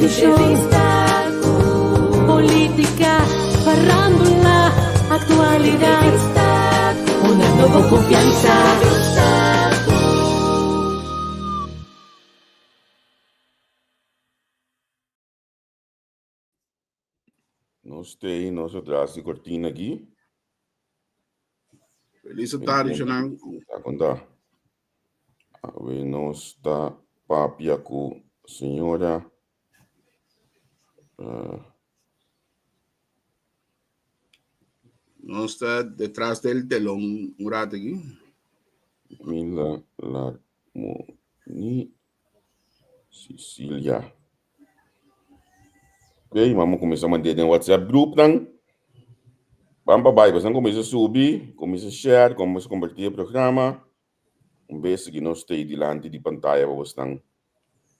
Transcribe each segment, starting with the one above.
Entrevista, política, farándula, actualidad, una nueva confianza. Nós atrás de cortina aqui. Feliz tarde, Janang. Tá contar. Aí nós está papia com senhora. Nós está detrás del telão um rato aqui. Mila Larmoni Cecília. Ok, vamos começar a manter no WhatsApp group, então. Vamos para baixo, vamos começar a subir, começar a share, começar a compartilhar o programa. Beijo que nós estamos diante de pantalla para vocês,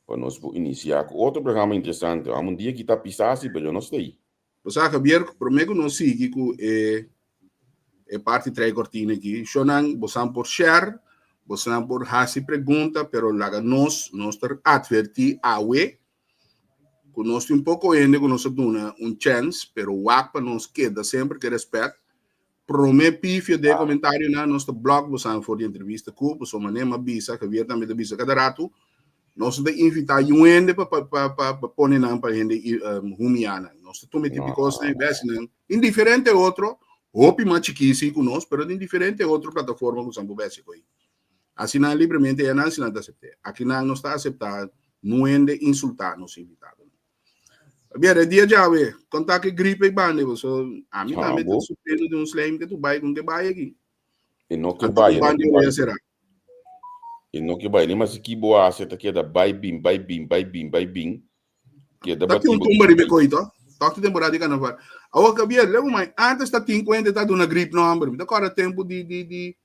para nós iniciar com outro programa interessante. Há um dia que está pisando, mas eu não sei. Você Javier, prometo não seguir com parte 3 cortina aqui. Shonan, você por share, você por fazer pergunta, pero laga nós advertir a we, que nós tem um pouco ainda, que nós damos chance, pero o para nós queda sempre que respeito. Prometo pifia de comentário na nosso blog, você for de entrevista com, você maneira bisa, Javier também da bisa cada rato. Nós de invitar gente para pôr na para gente rumiana. Nós estamos típicos de vez indiferente outro, hopi mais chiquisi com nós, pero indiferente outra plataforma que usamos vez aí. Assinar livremente é não assinar da aceitar. Aqui não está aceitar, não é de insultar nos invitados. Bem, dia já ve, contar que gripe e bande, você a mim também está surpreendendo de um slime que tu vai com que vai aqui. E não que vai, e não que vai, mas que boa você tá aqui da vai bim, que da batida. Tá tumba de coito, tá que temporada de carnaval. Agora que bem, leva mais antes tá 50 tá dando gripe no amber, tá agora tempo de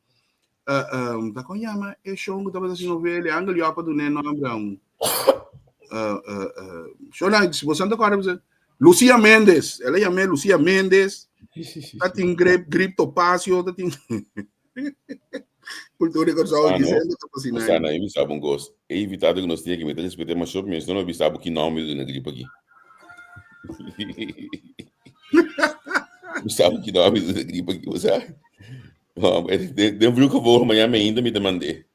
tá com chama é show que tá fazendo novela, ângulo já para do né no amber. Shona, se você não conhece, Lucia Mendes, ela chama Lucia Mendes, tá tem gripe topácio, tá tem cultura que só dizendo, tá fascinante. Você não é sabe um gosto. É evitado que nós tenha que meter respeito mais shopping, mas não é sabe que não me na gripe aqui. Sabe que não me na gripe aqui, você. Deu que eu vou amanhã ainda me demandei.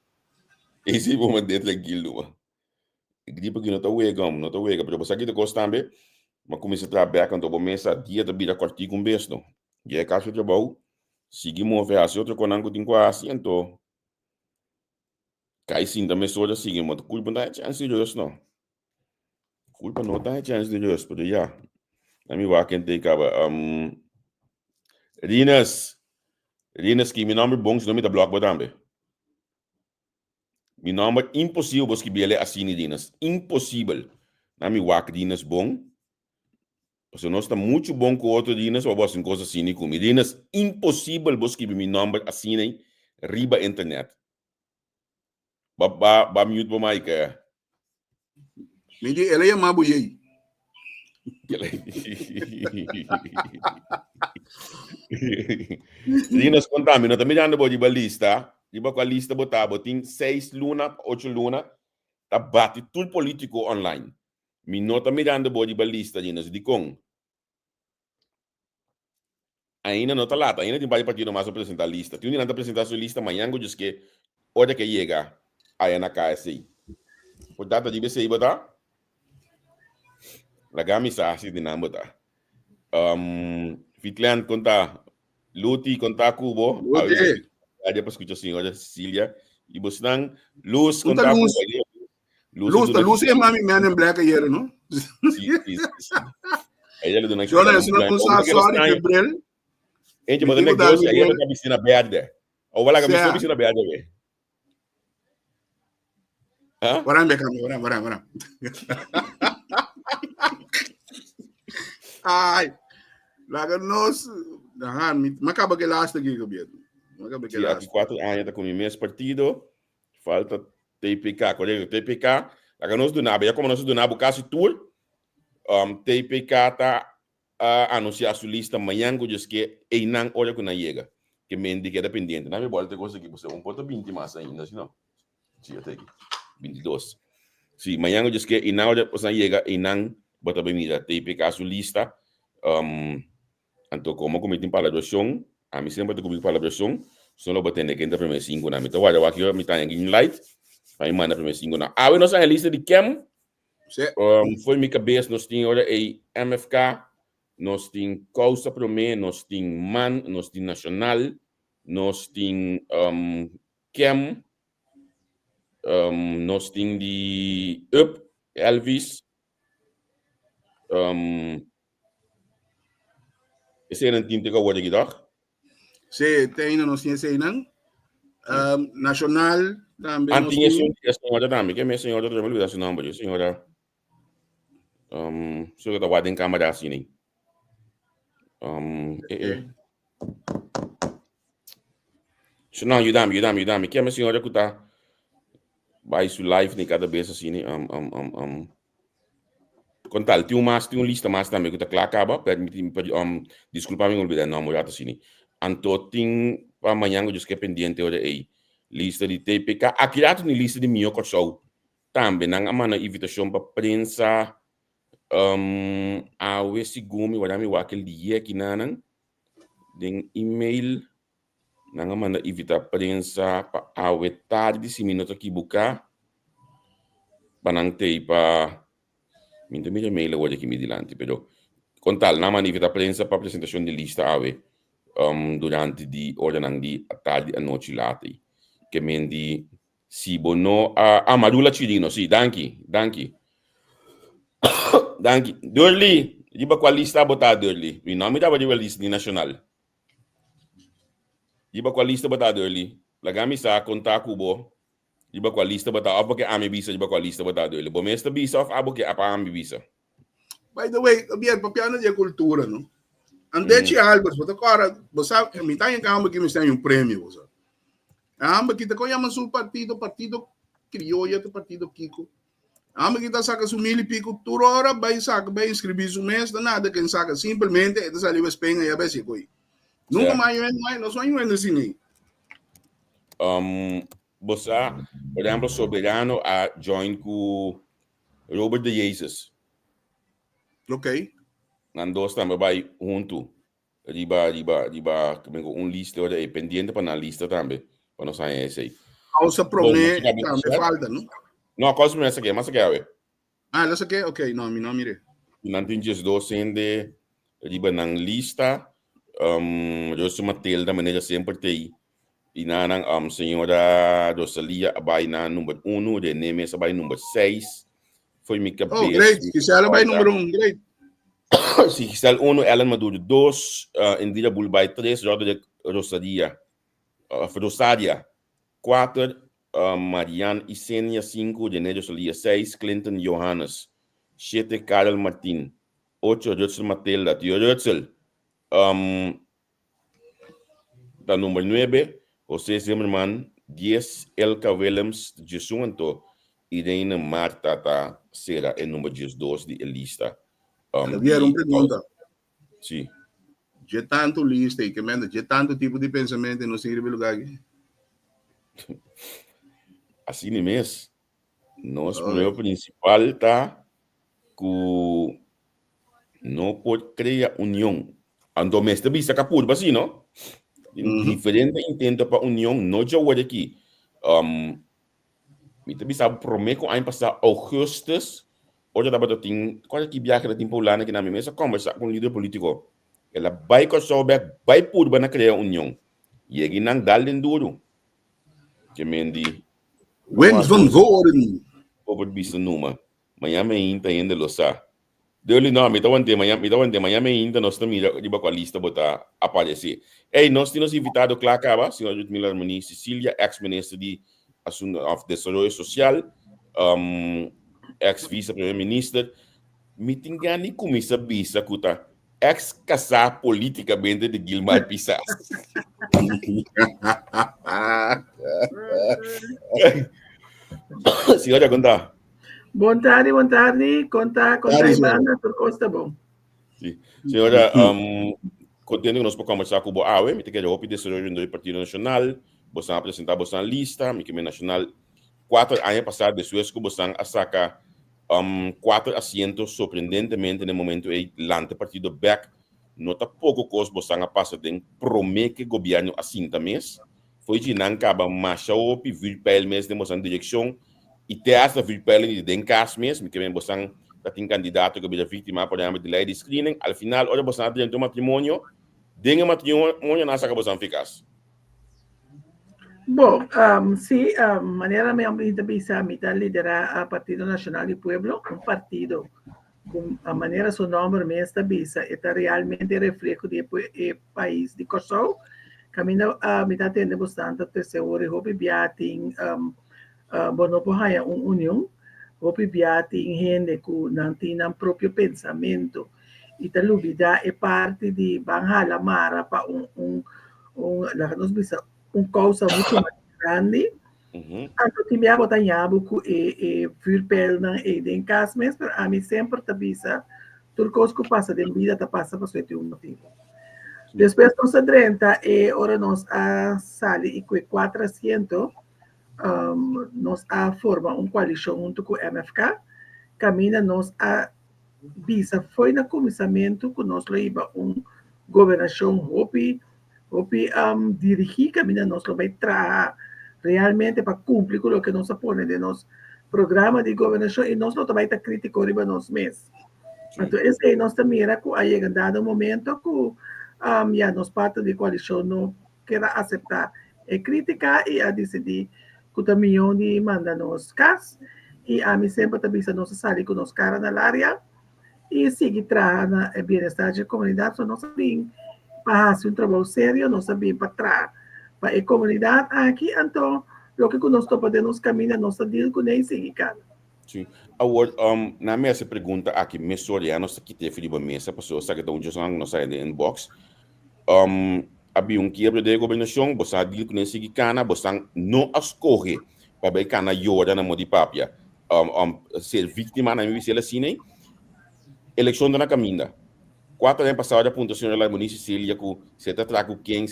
Esse vou mandar tranquilo, mano. Gripe aqui não está uegam, pero você aqui de gosto também, mas comecei a trabalhar quando eu comecei a dia de vida cortar com besta. E é caso de trabalho, seguimos a fazer outra coisa que tem quase, então, cai sim também só já seguimos, mas culpa não é chance de Deus, não. Culpa não é chance de Deus, porque já, a mim vai quem tem acaba, Rinas, que meu nome é bom, se não me dá bloco também. Meu nome é impossível você que ele assim Rinas, impossível. Na minha wak Rinas bom, você não está muito bom com outro Rinas, ou você coisa assim com Rinas, impossível você que meu nome assim nem riba internet. Ba mute para mais que. Me diz, ela é mabuei. Rinas contame, não também anda de balista. Diba com a lista botava, tem 6 luna, 8 luna, tá bate tudo político online. Me nota mirando de balista, Rinas, de com. Ainda não tá lá, ainda tem vários partidos mais a apresentar a lista. Tem um que apresentar a sua lista amanhã, eu disse que hora que chega, aí na KSI. Portanto, de você aí botar? Laga misa assim de não botar. Fitlian conta, Luti conta Cubo. Luti. Aja para escuchar senhora Cecília e você não Luz contar Luz é mami man em black aí, não? Sim. Ela do naquele. Jona, isso não consta sorry Gabriel. Gente, mas o negócio aí é a piscina verde. Ou vai lá que a piscina verde aí. Hã? Bora. Ai. Lá nós, mas acaba que lasta aqui, Gabriel. Sim, aqui 4 anos está com o mesmo partido, falta TPK, colega TPK, lá nós do Nabo, já como nós do Nabo, caso tour, TPK está a anunciar sua lista amanhã, que diz que não olha que não chega, que me indica é dependente, não é boa ter coisa aqui, você 1.20 mais ainda, se não, sim, até aqui, 22. Sim, amanhã diz que não olha que não chega, e não bota bem mira TPK su lista, anto como comete em palabração, a mim sempre comete palabração, só lo botei que entra primeiro 5 na mita, olha, aqui eu me tá em light, aí manda primeiro 5 na. Ah, nós a lista de Kem, foi minha cabeça, nós tínhamos agora a MFK, nós tínhamos Causa Promê, nós tínhamos MAN, nós tínhamos Nacional, nós tínhamos Kem, nós tínhamos de Up, Elvis, esse é um time que eu vou dizer. Se tem nós tínhamos aí não, Nacional também. Antinha a senhora também, que é minha senhora, eu não me lembro o nome, senhora. So kita wading kamera sini. So não, yudami. Que é minha senhora que tá vai su live nem cada vez assim, contal, tem um lista mais também que tá claro acaba, desculpa me olvidar não, mulher assim. Anto tem para amanhã eu que pendiente ora aí. Lista de TPK, aqui lá tem lista de minha show. Também nang amana invitação para prensa awe sigumi wadami wakil dia kinanang ding email nang amana invita prensa pa awe tarde si minuto aqui buka panang tei pa minto email wala aqui midilante pero contal na man invita prensa pa apresentação de lista awe durante di ora nang di tarde a noite late que mendi si bono a madula chirino si danki Danke. Durli, di ba qual lista botar Durli? Mi nome da ba di lista nacional. Di ba qual lista botar Durli? Lagami sa konta kubo. Di ba qual lista botar abo ke ami bisa di ba qual lista botar Durli? Bo mesta bisa of abo ke apa ami bisa. By the way, bien, papiano de cultura, no? Andete Albers, bota cara, você me tá em cama que me tem um prêmio, você. Amba que te conhece o partido criollo, partido Kiko. Amba kita saca su mil y pico tur hora, vai saca, vai inscrever su mês, nada, quem saca simplesmente, esta saliu Espanha e a vez coi. Nunca mais nós vamos indo assim. Você, por exemplo, soberano a join com Robert de Jesus. Ok. Nós também vai junto. Riba, lista é pendiente para na lista também, para nós sair esse. Causa promete, também falta, não? No, cosa me hace que más que ave. Lo saqué, ok, no, mi no mire. Nantinjes docente, riba nang lista, yo soy Matilda, maneja sempre tei. E nang senhora Rosalia abai na número 1, de Nemes abai número 6. Foi minha cabeça. Oh, great. Gisela abai número 1, great. Si Gisela 1, Ellen Maduro 2, Indira Bulbai 3, Rosalia 4, Marian Isenia 5, Janeiro Solia 6, Clinton Johannes 7, Karel Martin 8, Rutzel Matilda, Tio Rutzel. Da número 9, José Zimmerman 10, Elka Willems Jesuanto, Irene Marta será o número 12 de lista. Havia uma pergunta. Sim. De tanto lista e que manda, de tanto tipo de pensamento não sirve lugar aqui. Assim mesmo, nosso problema principal está que não pode criar união. Ando mestre bisa capur, assim, não? Diferente intento para união, não já o aqui. Me bisa prometo que aí passar Augustus, hoje dá para ter quase que viaja da tempo lá que na minha mesa conversar com o líder político. Ela vai com sobe, vai por para criar união. E aqui não dá duro. Que mendi Wens van Voren. Over bisa numa. Manhã me ainda ainda lo sa. Dele não, me dá um tema, manhã me ainda nós estamos de com a lista botar aparecer. Ei, nós temos invitado claro acaba, senhora Ludmila Harmonia Cecília, ex-ministra de Desenvolvimento Social, ex-vice-primeiro-ministro. Me tingani como essa bisa kuta ex-casar politicamente de Gilmar Pissas. Senhora, conta. Boa tarde. Conta Ivana, por Costa Bom. Sim. Senhora, contente que nós podemos conversar com o AUE, me quero ouvir do Partido Nacional, você apresentar você lista, me quero nacional 4 anos passados, depois que você a sacar 4 asientos, sorprendentemente, en el momento el partido back, no tampoco cos bosanga passa den promete governo assim também. Foi de não acaba marcha opi vir pel mês de moçan direção e te essa vir pel de den cas mês, me que vem bosang tem candidato que bija vítima por exemplo de lei de screening, al final olha bosang dentro do matrimônio, den matrimônio na saca bosang ficas. Bom, sim, a maneira mesmo de pensar, liderar a Partido Nacional do Pueblo, um partido com a maneira seu nome mesmo está bisa, está realmente reflexo do país de Kosovo. Caminho a mitad tende bastante tesouro, hope biating bonopo haya união, hope biating gente que não tem próprio pensamento. E ta lubida é parte de banhala mara para lá nos bisa causa muito mais grande. Anto que me abotanhabo que virpel na den cas mas a mim sempre tá bisa turcos que passa de vida tá passa para suete um motivo. Depois nós adrenta ora nós a sali e que 400 nós a forma coalição junto com o MFK camina nós a bisa foi na começamento que nós leva governação hopi dirigir camina nós vai trabalhar realmente para cumprir com o que nós põe de nosso programa de governação e nós não também está crítico riba nós mesmos. Então, esse aí nós também era que aí dado momento que já nós parte de coalição não quer aceitar a crítica e a decidir que também onde manda nos cas e a mim sempre também se nós sair com nós cara na área e seguir trabalhando o bem-estar da comunidade, só nós sabemos para fazer trabalho sério, nós sabemos para trás para a comunidade aqui, então, o que nós estamos podendo caminhar, nós estamos com nem seguir, cara. Sim. Agora, na minha pergunta aqui, me sorria, nós aqui teve uma mesa, pessoas que estão usando nossa inbox, havia quebra de governação, você diz que nem seguir cana, você não escolhe para ver cana llora na modi papia, ser vítima na minha visão assim, eleição na caminha. 4 anos passados, a pontuação da Muniz Cecília, que você está trago quem,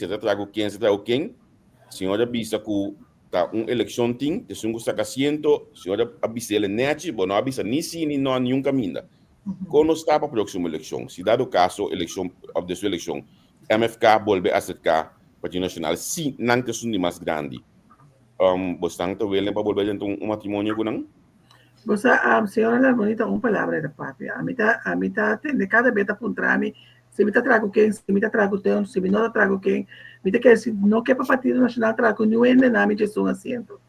senhora avisa que tá eleição tem, de sungo saca asiento, senhora avisa ele net, não avisa nem sim, nem não, nenhum caminho. Quando está para a próxima eleição, se dado o caso, de sua eleição, MFK volve a acercar o Partido Nacional, sim, não tem sundi mais grande. Você está vendo para volver a matrimônio com não? Você, senhora La Bonita, uma palavra da papi. A mitad de cada vez apuntar-me, se me trago quem, se me trago teu, se me não trago quem, me quer se não quer para o Partido Nacional trago nueve, nome de um assento.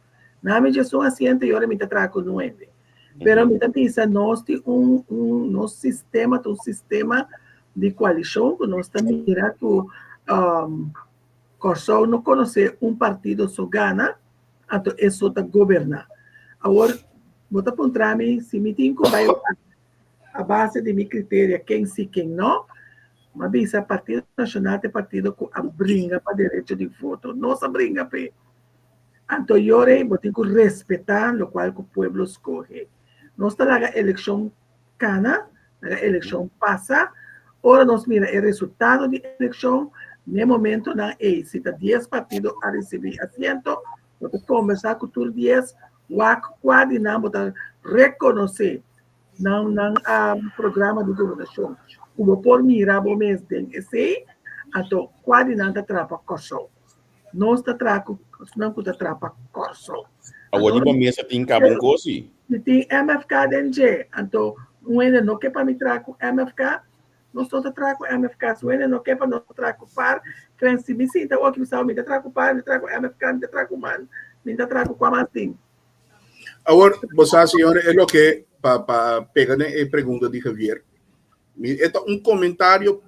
Nome de um assento e agora me trago nueve. Pero me pensa nós tem nosso sistema, um sistema de coalição, que nós também mira que Kosovo não conhece partido só gana, então isso está governar. Agora bota para mim, se me tem que vai a base de meu critério, quem sim, quem não, mas bisa Partido Nacional é partido que abringa para direito de voto, não se abringa para. Então, eu tenho que respeitar o qual o povo escolhe. Nós estamos na eleição cana, na eleição passa, ora nós mira o resultado da eleição, no momento não é, se está 10 partidos a receber assento, nós conversar com todos 10, quase não botar reconhecer não programa de governação como por mirar o mês tem esse então quase não está trapa Kosovo nós está traco não está trapa Kosovo agora uma mesa tem cabo cosi tem MFK dentro então não quer para me traco MFK nós estamos traco MFK se não quer para nós traco par que se me sinta o que me traco par me traco MFK me traco man me traco com a Martin. Agora, você, senhora, é o que para pegar a pergunta de Javier. É comentário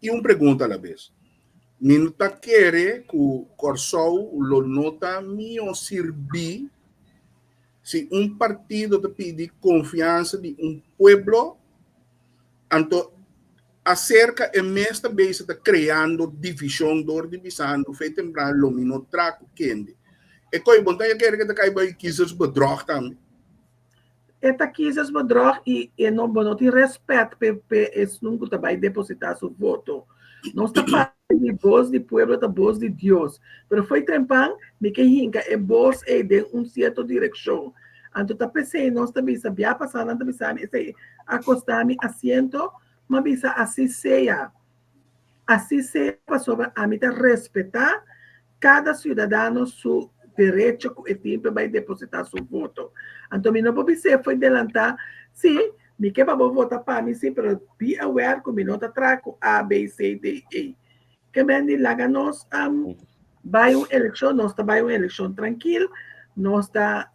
e uma pergunta à vez. Não quer que o Kosovo lo nota meu servir se partido te pede confiança de pueblo, então acerca e mestra vez está criando divisão dor divisando feito lembrar lo mino traco quente. E coi bom daí quer que te cai vai quisas bedrog também. Eta quisas bedrog e não tem respeito pe es nunca tá vai depositar seu voto. Nós tá parte de voz de pueblo da voz de Deus. Pero foi trempan me que hinca e voz de certa direção. Anto tapese nós bisa via passar anta bisa esse acostar-me assento, mas bisa assim seja sobre a mim respeitar cada cidadão seu direito que tempo vai depositar seu voto. Então, não pode ser foi delantar, sim, me que para votar para mim, sim, mas be aware que me não está traco A, B, C, D, E. Que me andi lá nós vai uma eleição, nós está vai uma eleição tranquila, nós está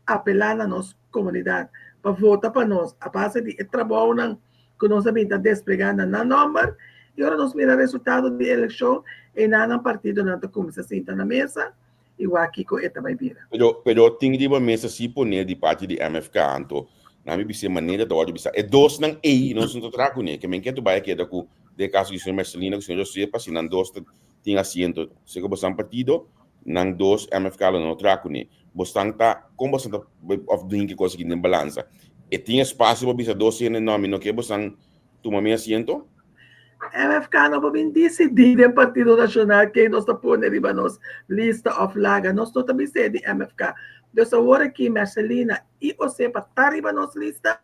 apelando a nossa comunidade para votar para nós. A base de trabalho que nós está desplegando na número, e agora nós vemos o resultado da eleição e nada partido não está começando a sentar na mesa, igual aqui com esta vai vir. Pero tem de uma mesa se poner de parte de MFK, anto, na minha bisa maneira de ordem bisa. É dois não ei, não são trago né, que me quer tu vai que é da cu de caso que o senhor Marcelino, que o senhor José, para se não dois tem assento, se que você partido, não dois MFK não trago né. Você tá como você tá of doing que coisa que nem balança. E tem espaço para bisa dois em nome, não que você toma meu assento? MFK não pode decidir o Partido Nacional quem nós está pondo em nossa lista of laga. Nós não também sei de MFK. Então, agora aqui, Marcelina e você para estar em nossa lista,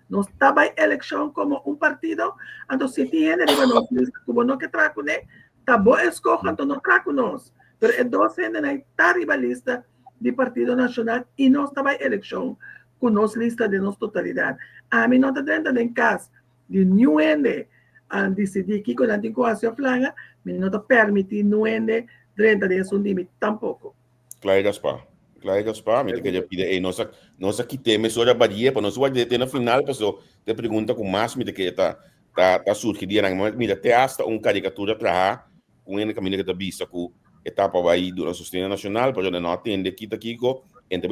nós estamos em eleição como partido, então se tem em nossa lista, como não que trago, né? Tá bom, escolha, então não trago nós. Mas é dois ainda não está em lista do Partido Nacional e nós estamos em eleição com nossa lista de nossa totalidade. A mim não está dentro em caso de nenhum ende decidir que com a anticoação flaga, me não está permitindo não ende dentro desse limite tampoco. Claro, Gaspar, me queria pedir, nós aqui temos hora badia, para nós vai ter na final, pessoal, te pergunta com mais, me que tá surgindo, mas mira, te hasta caricatura para com ele caminho que tá vista com etapa vai do nosso sistema nacional, para não atender aqui com, então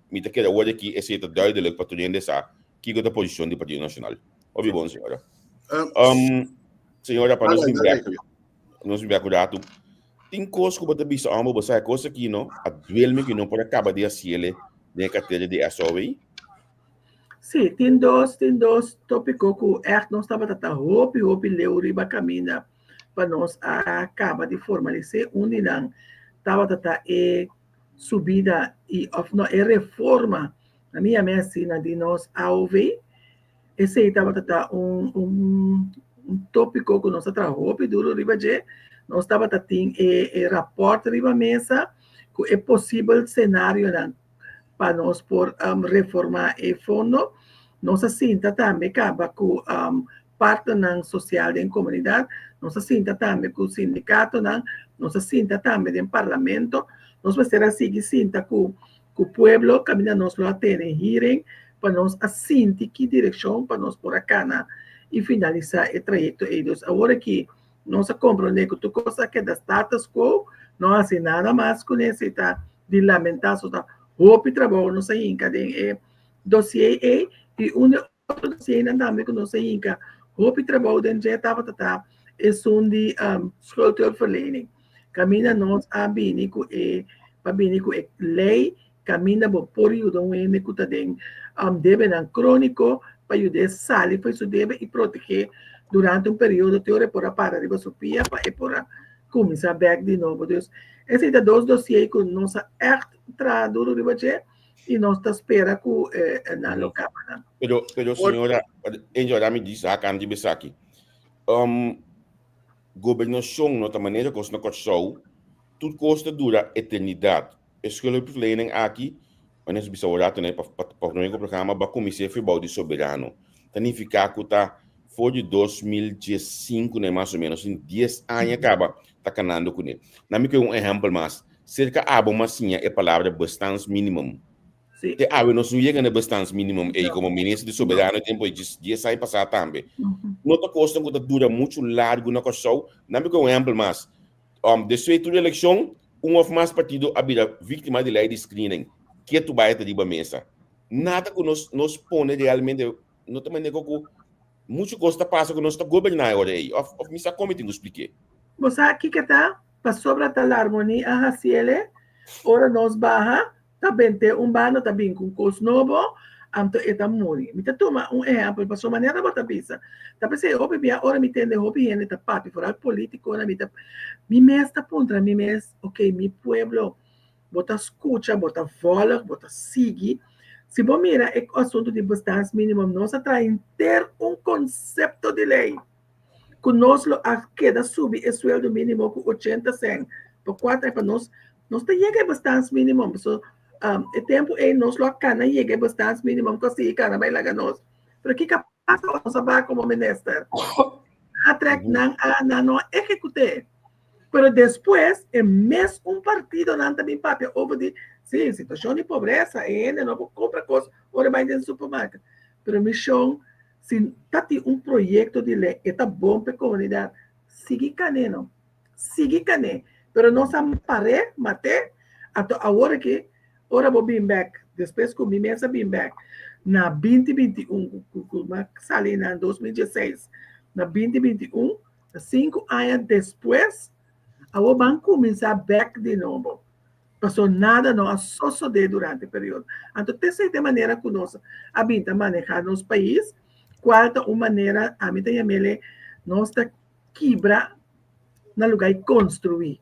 me te queria olhar aqui, esse é duidelijk para tu entender essa, que da posição do Partido Nacional. Ouvi bom, senhora. Senhora, para nós me acordar, tem coisa que você bisa amo, você é coisa que não, a duelme que não pode acabar de assistir na carteira de SOV? Sim, tem dois tópicos que nós estamos tratando, hope, leuriba caminha para nós acabar de formalizar, onde não estava tratando subida e reforma na minha medicina de nós AOV. Esse estava tratando um tópico que nós tratamos, duro riba de nós estava tratando rapport riba mesa que é possível cenário para nós por reformar o fundo. Nós sinta também acaba com parte social da comunidade, nós sinta também com o sindicato, nós sinta também do parlamento, nós vamos ser assim, sinta com o povo, caminha nós lá tem hearing, para nós assintir que direção para nós por acá e finalizar o trajeto eles. Agora que nós compreendemos que tu coisa que é da status quo, não há nada mais que necessita de lamentar, só tá roupa e trabalho, não sei em cadê dossiê e outro dossiê ainda também que não sei em que roupa e trabalho dentro já estava é som de schuldhulpverlening. Caminha nós a binico e para binico é lei caminha por período onde que tá den deve não crônico para ajudar sair foi isso deve e proteger durante período teoria por para riba supia para por começar back de novo. Deus esse é dois dossiês que nós traduz riba e nós está espera que na local. Pero senhora, ela me diz a candidato Besaki. Governação, nota maneira que nós não tudo custa dura eternidade. Schuldhulpverlening aqui, mas nós bisa orar também para o programa para comissão federal de soberano. Significa que tá foi de 2015, né, mais ou menos, em 10 anos acaba tá canando com ele. Na minha um exemplo mais, cerca a bom massinha é palavra bastante minimum. Sim. Te ave nós não chega na bastante minimum e como ministro de soberano tempo de 10 anos passar também. Nota custa que dura muito largo na coisa. Na minha um exemplo mais, depois da eleição of mais partido a vida vítima de lei de screening que tu vai ter de mesa nada que nos põe realmente não também nego que muito costa passa que nós está governando agora aí of missa committee nos explique você aqui que tá para sobre a harmonia a ciele ora nós barra também tem bando também com coisa novo anto eta muri me toma exemplo para sua maneira bota bisa tá pensei hobby bia ora me entende hobby ene tá papi for político ora me tá mi mes tá contra mi mes ok mi pueblo bota escuta, bota vola, bota sigue. Se você mira o assunto de bastante mínimo, nós atraem ter um conceito de lei. Conosco a queda subir o sueldo mínimo com 80 100. Por 4 para nós te chega bastante mínimo. So, o tempo é nós lo cana chega bastante mínimo que se cana vai lá nós. Pero que capaz nós vai como minister. Atrek não execute. Pero depois, é mesmo partido não também papel over de sim, situação de pobreza, ele não compra coisas, ora vai no supermercado. Pero missão, se tem projeto de lei, é bom para a comunidade, siga caneno. Pero não se pare, mate, até agora que, ora vou bem back, depois que eu me pensa bem back, na 2021, sali na 2016, na 2021, 5 anos depois, o banco começa back de novo. Passou nada não associou durante o período. Então, dessa maneira que nós habita manejar nos país, qual é uma maneira, a mim também, nós quebra no lugar de construir.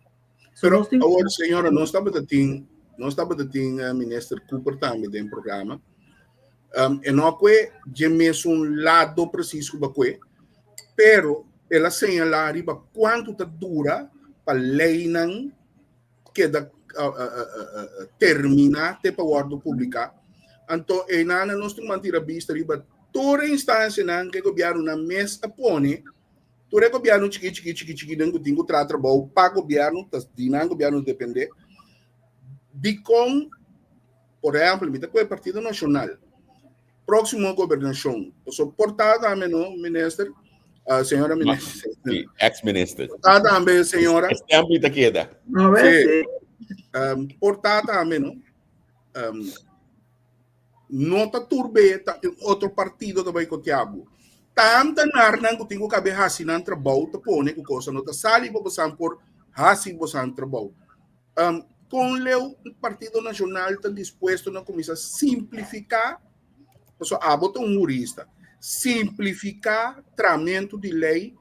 Pero agora, senhora, nós estamos a ministro Cooper também tem programa. E não é de mesmo lado preciso que pero ela señalar quanto dura para lei não queda termina te para o publicar. Então, e nada nós temos manter a vista riba toda instância não que o governo na mesa põe, todo o governo chiqui não tem trata bom para o governo, o governo depende de como, por exemplo, o Partido Nacional, próximo governação, suportada a ministro, senhora ministra, ex-minister. portada também, senhora. Este ámbito queda. Não é assim? Portada também, nota turbe outro partido também que tiago tanta narnan que tenho que hasi nan trabalho te pone que coisa nota sali bosan por hasi bosan trabalho com o Partido Nacional está disposto a começar a simplificar a botar jurista simplificar tratamento de lei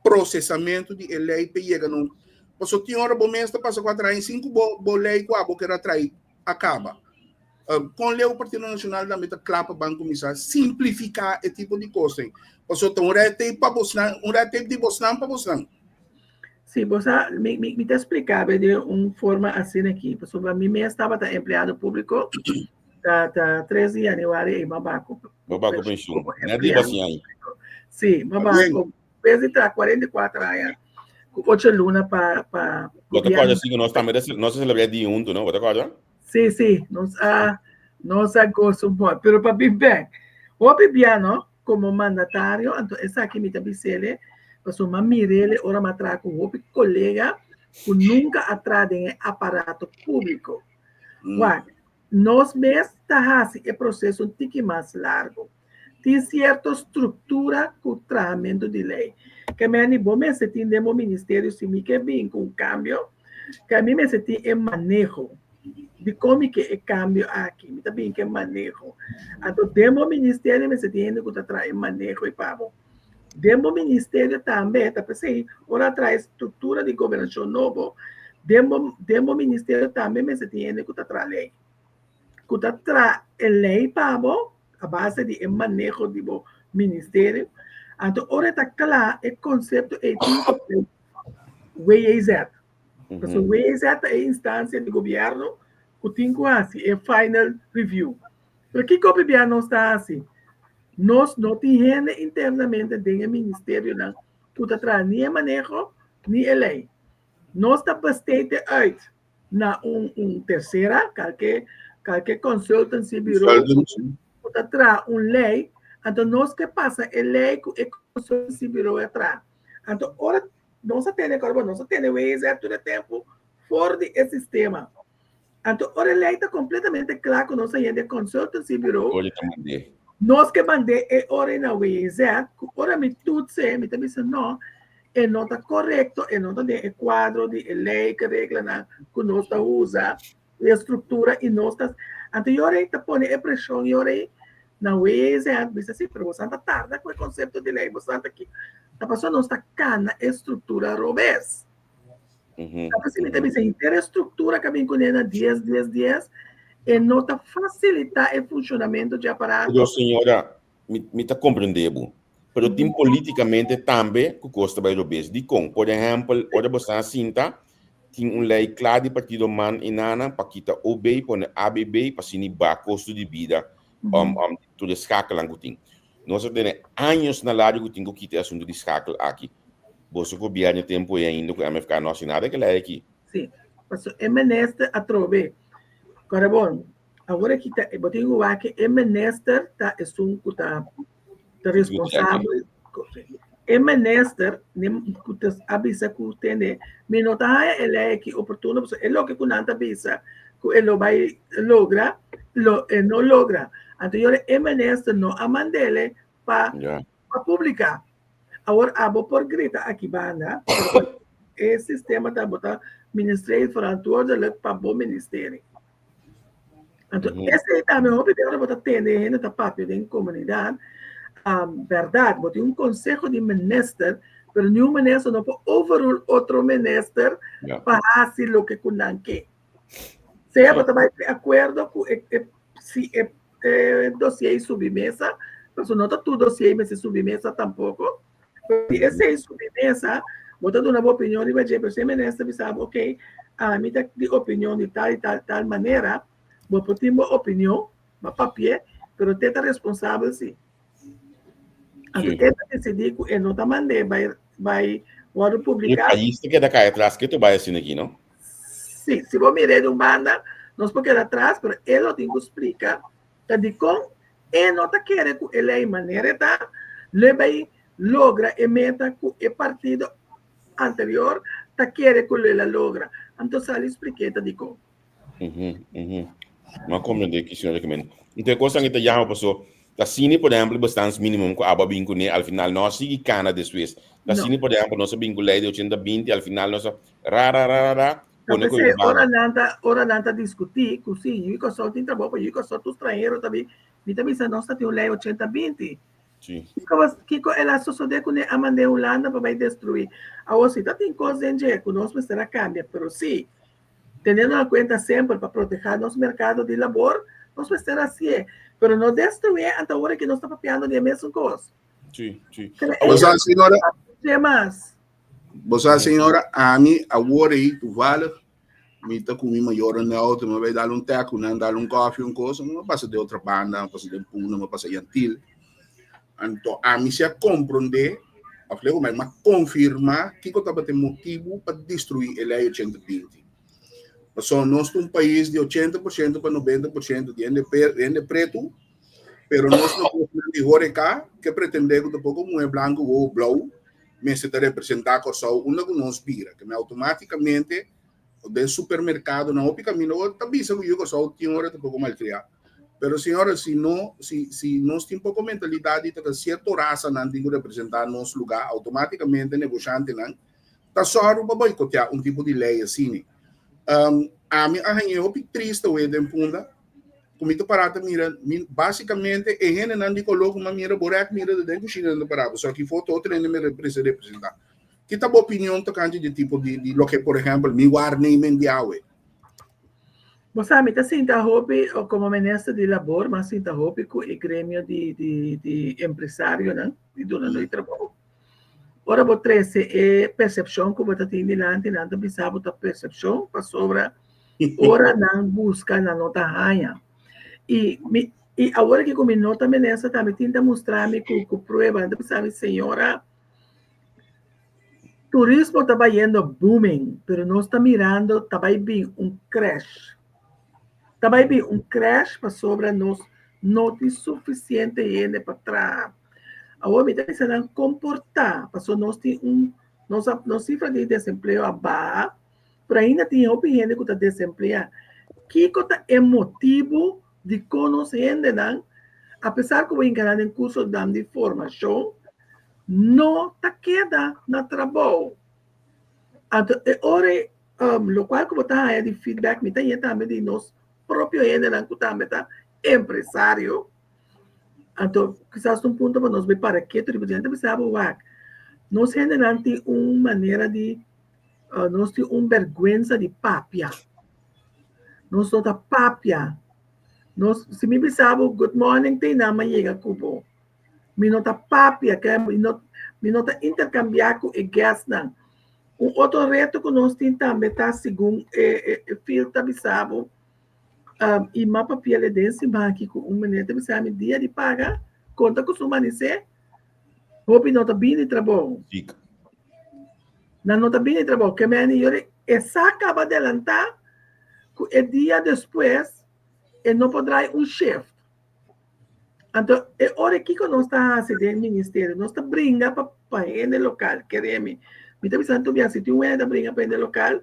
processamento de lei para chegar no porque tinha hora bom mês passa 4 anos 5 bo lei com a boca atrair acaba. Com o Partido Nacional também está claro para começar a simplificar esse tipo de coisa. Porque tem um rete para Bolsonaro, um rete de Bolsonaro para Bolsonaro. Sim, você me explicava de uma forma assim aqui. Porque a mim estava empregado público, tá 13 anos, eu era em Babaco. Babaco pensou. Não é de assim. Sim, Babaco. Desde 44 anos. Com 8 lunas para... Você pode assim que nós celebramos dia 1, não? Você pode? Sim, nós gostamos muito. Pero para viver, o Bibiano, como mandatário, então, essa aqui me também se mas uma mirele, ora me atrás com o colega, que nunca atrás em aparato público. Nós mesmos assim, é processo um tique mais largo. Tem certa estrutura com o tratamento de lei. Que a mim, bom, se tem no ministério, se me quer bem com cambio, que a mim se tem manejo. De como que é cambio aqui, me também que é manejo. Então, demo ministério, me se tem que trazer manejo e pago. Demo ministério também, tá pensando, ora traz estrutura de governação novo, demo ministério também, me se tem que trazer lei. Que trazer lei pago, a base de manejo do ministério. Então, ora tá claro, o conceito é tipo, WEZ. Porque o WEZ é a instância do governo, que tem quase é final review. Por que o governo está assim? Nós não temos internamente dentro do ministério não, que está trazendo nem manejo, nem lei. Nós está bastante out na terceira, qualquer consultancy bureau, que está trazendo lei, então nós que passa a lei que o consultancy bureau atrás. Então, ora, nós temos o exército todo o tempo fora do sistema. Então, a lei está completamente clara que nós temos de consultancy bureau. Nós que mandei é hora na exército, ora me tudo se, me também não, não está correto, não está quadro de lei que regla que nós usa, a estrutura e nós está. Então, eu está pondo a pressão, eu na exército, diz assim, pero você está tarde com o conceito de lei, você está aqui. A pessoa não está cana estrutura robês. Então, se me tem essa infraestrutura que vem com ela 10, 10, 10, e nota facilitar o funcionamento de aparato. Pero, senhora, me está compreendendo. Pero tem politicamente também que custa para o bes. Por exemplo, ora você assinta, tem lei clara de partido man e nana para quitar o B, para ABB, para se nibar custo de vida, tu descacalan que tem. Nós temos anos na área que tem que quitar assunto de escacal aqui. Você governo tempo ainda que a MFK não assinada que lei aqui. Sim, é menester a trove. Agora, bom, agora que tá, eu tenho que é menester tá é que tá responsável. É menester nem que tá avisa que tem, me nota ele é que oportuno, é lo que kunanta avisa que ele vai logra, não logra. Então, é menester não a mandele para publicar. Agora, abo por grita aqui banda, o sistema tá botar Ministério Fronteira para o Ministério. Então, esse também é o que botar tendo na papel da comunidade. Verdade, botar conselho de ministro, mas nenhum ministro não pode overrule outro ministro para fazer o que não quer. Se você vai de acordo com se o dossiê submesa, mas não está tudo dossiê, mas submesa tampouco. Esse é submesa, botando uma boa opinião, e vai dizer, você ministro sabe, ok, a minha de opinião de tal maneira, vou botar uma opinião, uma papel, mas você está responsável, sim. Então, ele decidir que ele não está mandando, vai publicar. E isso que é da cá atrás, que tu vai assim aqui, não? Sim, se você mirar de um banda, não se pode ir atrás, mas ele não tem que explicar, tá de como, ele não está querendo que ele é maneira, tá? Ele vai logra e meta que o partido anterior está querendo que ele logra. Então, ele explica, tá de como. Mas compreender que senhora que men. Então, coisa que te chama pessoa, da cine por exemplo, bastante mínimo com aba bingo al final não sigue cana después. Da cine por exemplo, não se bingo lei de 80-20, al final não se rara. Ora nanta discutir, così, io so tin trabalho, io so tu estrangeiro também, mi também se nós tem lei 80-20. Sim. Kiko ela sociedade que a mande Holanda para vai destruir. A você tá tem coisa em que nós será cambia, pero sim, tendo em conta sempre para proteger nosso mercado de labor, nós será assim, pero não destruir até a hora que nós está papiando de mesma coisa. Sim. Você, senhora, mais. Você, senhora, a mim, agora aí, tu vale, me tá com uma hora na outra, me vai dar teco, não dar café, coisa, não passa de outra banda, não passa de puna, não passa de antil. Então, a mim se compreender, a falei, mas confirmar que estava tem motivo para destruir ele aí 80-20. Nós somos um país de 80% para 90% de preto, pero nós não podemos dizer cá que pretender que pouco um é branco ou blue, mas se te representar com só uma que nos vira, que automaticamente do supermercado não o caminho, também se eu só tinha hora de pouco malcriar. Pero, senhora, se nós temos pouco mentalidade de certa raça não tem que representar nosso lugar, automaticamente, negociante não, está só para boicotear tipo de lei assim. A minha arranha é triste, o Eden Punda, comida parada, mira, basicamente, é gente não coloca uma mira buraco, mira de dentro, China não parava, só que foto outra nem me representar. Que tá boa opinião tocante de tipo de lo que, por exemplo, me guardei mendiawe. Você sabe, está sem hobby como ministro de labor, mas sem hobby com o grêmio de empresário, né? De dona do trabalho. Ora, vou trazer percepção que você tem delante, não pensava a percepção para sobre, ora não busca na nota raia. E agora que com a nota ministra também tenta mostrar-me com prova, não pensava, senhora, turismo está indo booming, mas não está mirando, está bem crash. Também vi crash para sobre nós não tem suficiente gente para trás. Agora me tem que comportar, para nós tem nossa cifra de desemprego baixa, mas ainda tem gente que está desempregada. Que é motivo de conhecer gente, apesar que eu enganar em curso de formação, não está queda na trabalho. Então, agora, o qual que eu estou de feedback, me tem também de nós próprio gente empresário. Então, quizás um ponto para nós ver para que tu representa, pensava, nós gente tem uma maneira de nós temos vergüenza de papia. Nós não tá papia. Nós, se me pensava, good morning, tem na manhã, cubo. Me nota papia, que me nota intercambiar com o gas, não. Outro reto que nós temos também, tá, segundo filta, bisabo, e mapa papel desse banco com menino, bisabo, dia de pagar, conta com o manicer, roupa nota bem de trabalho. Fica. Na nota bem de trabalho, que me aniore, essa acaba de adelantar, que o dia depois, ele não poderá ir shift. Então, é hora que nós estamos fazendo no ministério, nós estamos brincando para o local, queremos. Me está pensando bem, se tu é da brinca para o local,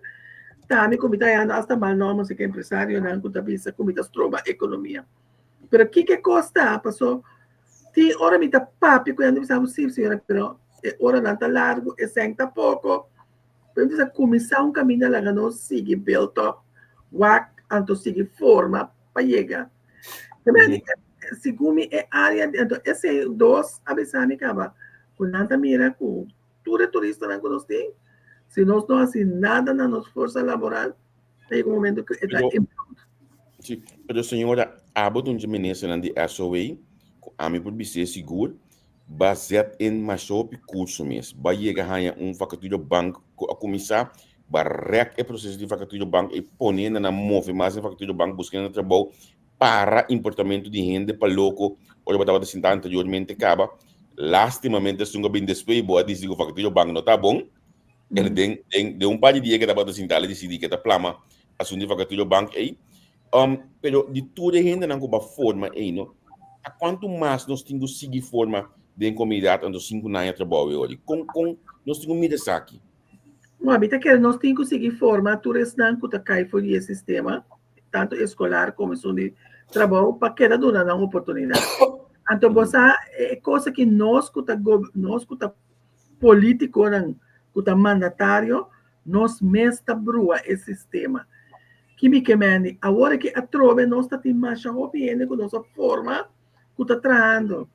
também como está indo hasta mal nome, se que empresário não está pensando como está trova a economia. Pero que custa, passou, tem hora me está papi, quando pensamos sim, senhora, pero hora não está largo, é senta pouco. Então, começar caminho lá, nós sigue build up, work, então sigue forma para chegar. Também, segundo é área, então, esses dois, a pessoa me acaba, quando anda mira com tudo turista não nós tem, se nós não fazemos nada na nossa força laboral, tem um momento que está sim, pero senhora, abo de ministra de SOA, a mim por ser seguro, baseado em machop curso mesmo, vai chegar a vacatura banco a começar, barrec o processo de vacatura banco e poner na move mais vacatura banco buscando trabalho para importamento de renda para louco, olha eu estava dizendo anteriormente, acaba, lastimamente se não bem despeio, boa dizer que o vacatura banco não está bom, ele de par de dias que estava dizendo, ele decidiu que está plama, assunto vacatura banco aí, pero de tudo ainda não com forma aí, não? A quanto mais nós temos que seguir forma de comunidade onde 5 anos de trabalho hoje, com nós temos que mirar aqui. Não, habita que nós temos que seguir forma, tu não que cai por esse sistema, tanto escolar como de trabalho, para que cada uma oportunidade. Então, você é coisa que nós que político, que mandatário, nós mesmo brua esse sistema. Que me queimando, agora que a trove nós temos mais opinião com nossa forma que está trabalhando.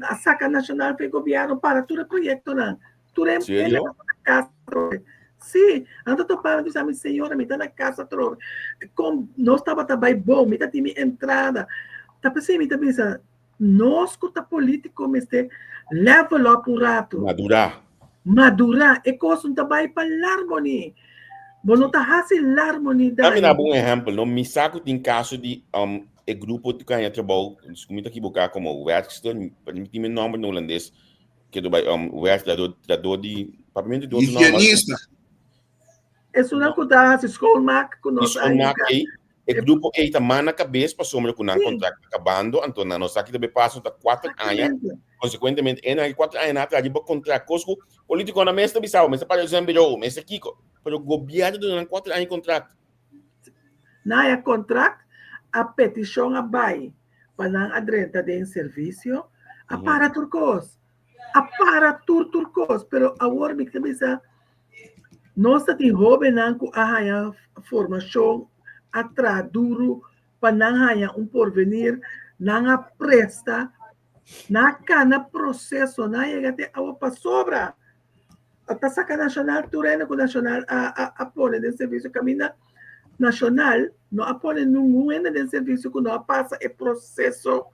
A saca nacional foi governo para todo projeto, não. Tudo é na casa trove. Sim, anda topando, diz a minha senhora, me está na casa trove. Como nós estava também bom, me está tendo entrada. Tá pensando, me está pensando, nós que está político, me está level up um rato. Madurar, é coisa não vai para harmonia. Mas não está fácil harmonia. Também dá bom exemplo, não me saco tem caso de grupo de ganha trabalho, como está equivocado como o Werkster, para mim tem nome no holandês, que do o Werkster dador de pagamento de higienista. É só não cuidar, se schoolmaak com nós. O grupo aí está na cabeça para sombra com o contrato acabando, então nós aqui também passam 4 anos, consequentemente, em 4 anos atrás, para contrato cosco político na mesa bisau, mas para exemplo, mesa Kiko, para o governo durante 4 anos de contrato. Na é contrato, a petição abai para a drenta de serviço, a para turcos, pero agora me pensa, nós temos jovem que a formação atrás duro para não porvenir, não presta, não cana processo, não chega até a sobra. A taxa nacional, turena com nacional, a pôr de serviço caminha nacional, não apone nenhum de serviço que não passa o processo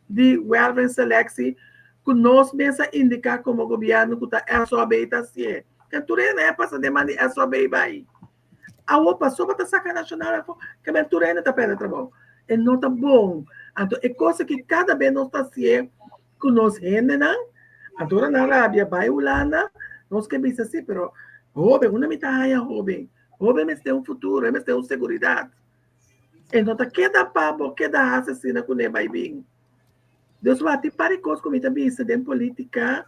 de welfare selection que nós mesmos indicar como governo que está SOB está assim. Que turena é passa de maneira SOB vai. A outra só para sacar nacional que a turena está perdendo trabalho. É não está bom. Então é coisa que cada vez nós está assim que nós rende não. Agora na Arábia vai Holanda, nós que pensa assim, pero jovem, uma metade é jovem. Jovem mas tem futuro, mas tem segurança. Então tá queda papo, queda assassina com ele vai vir. Deus vai te pare coisas como também isso de política.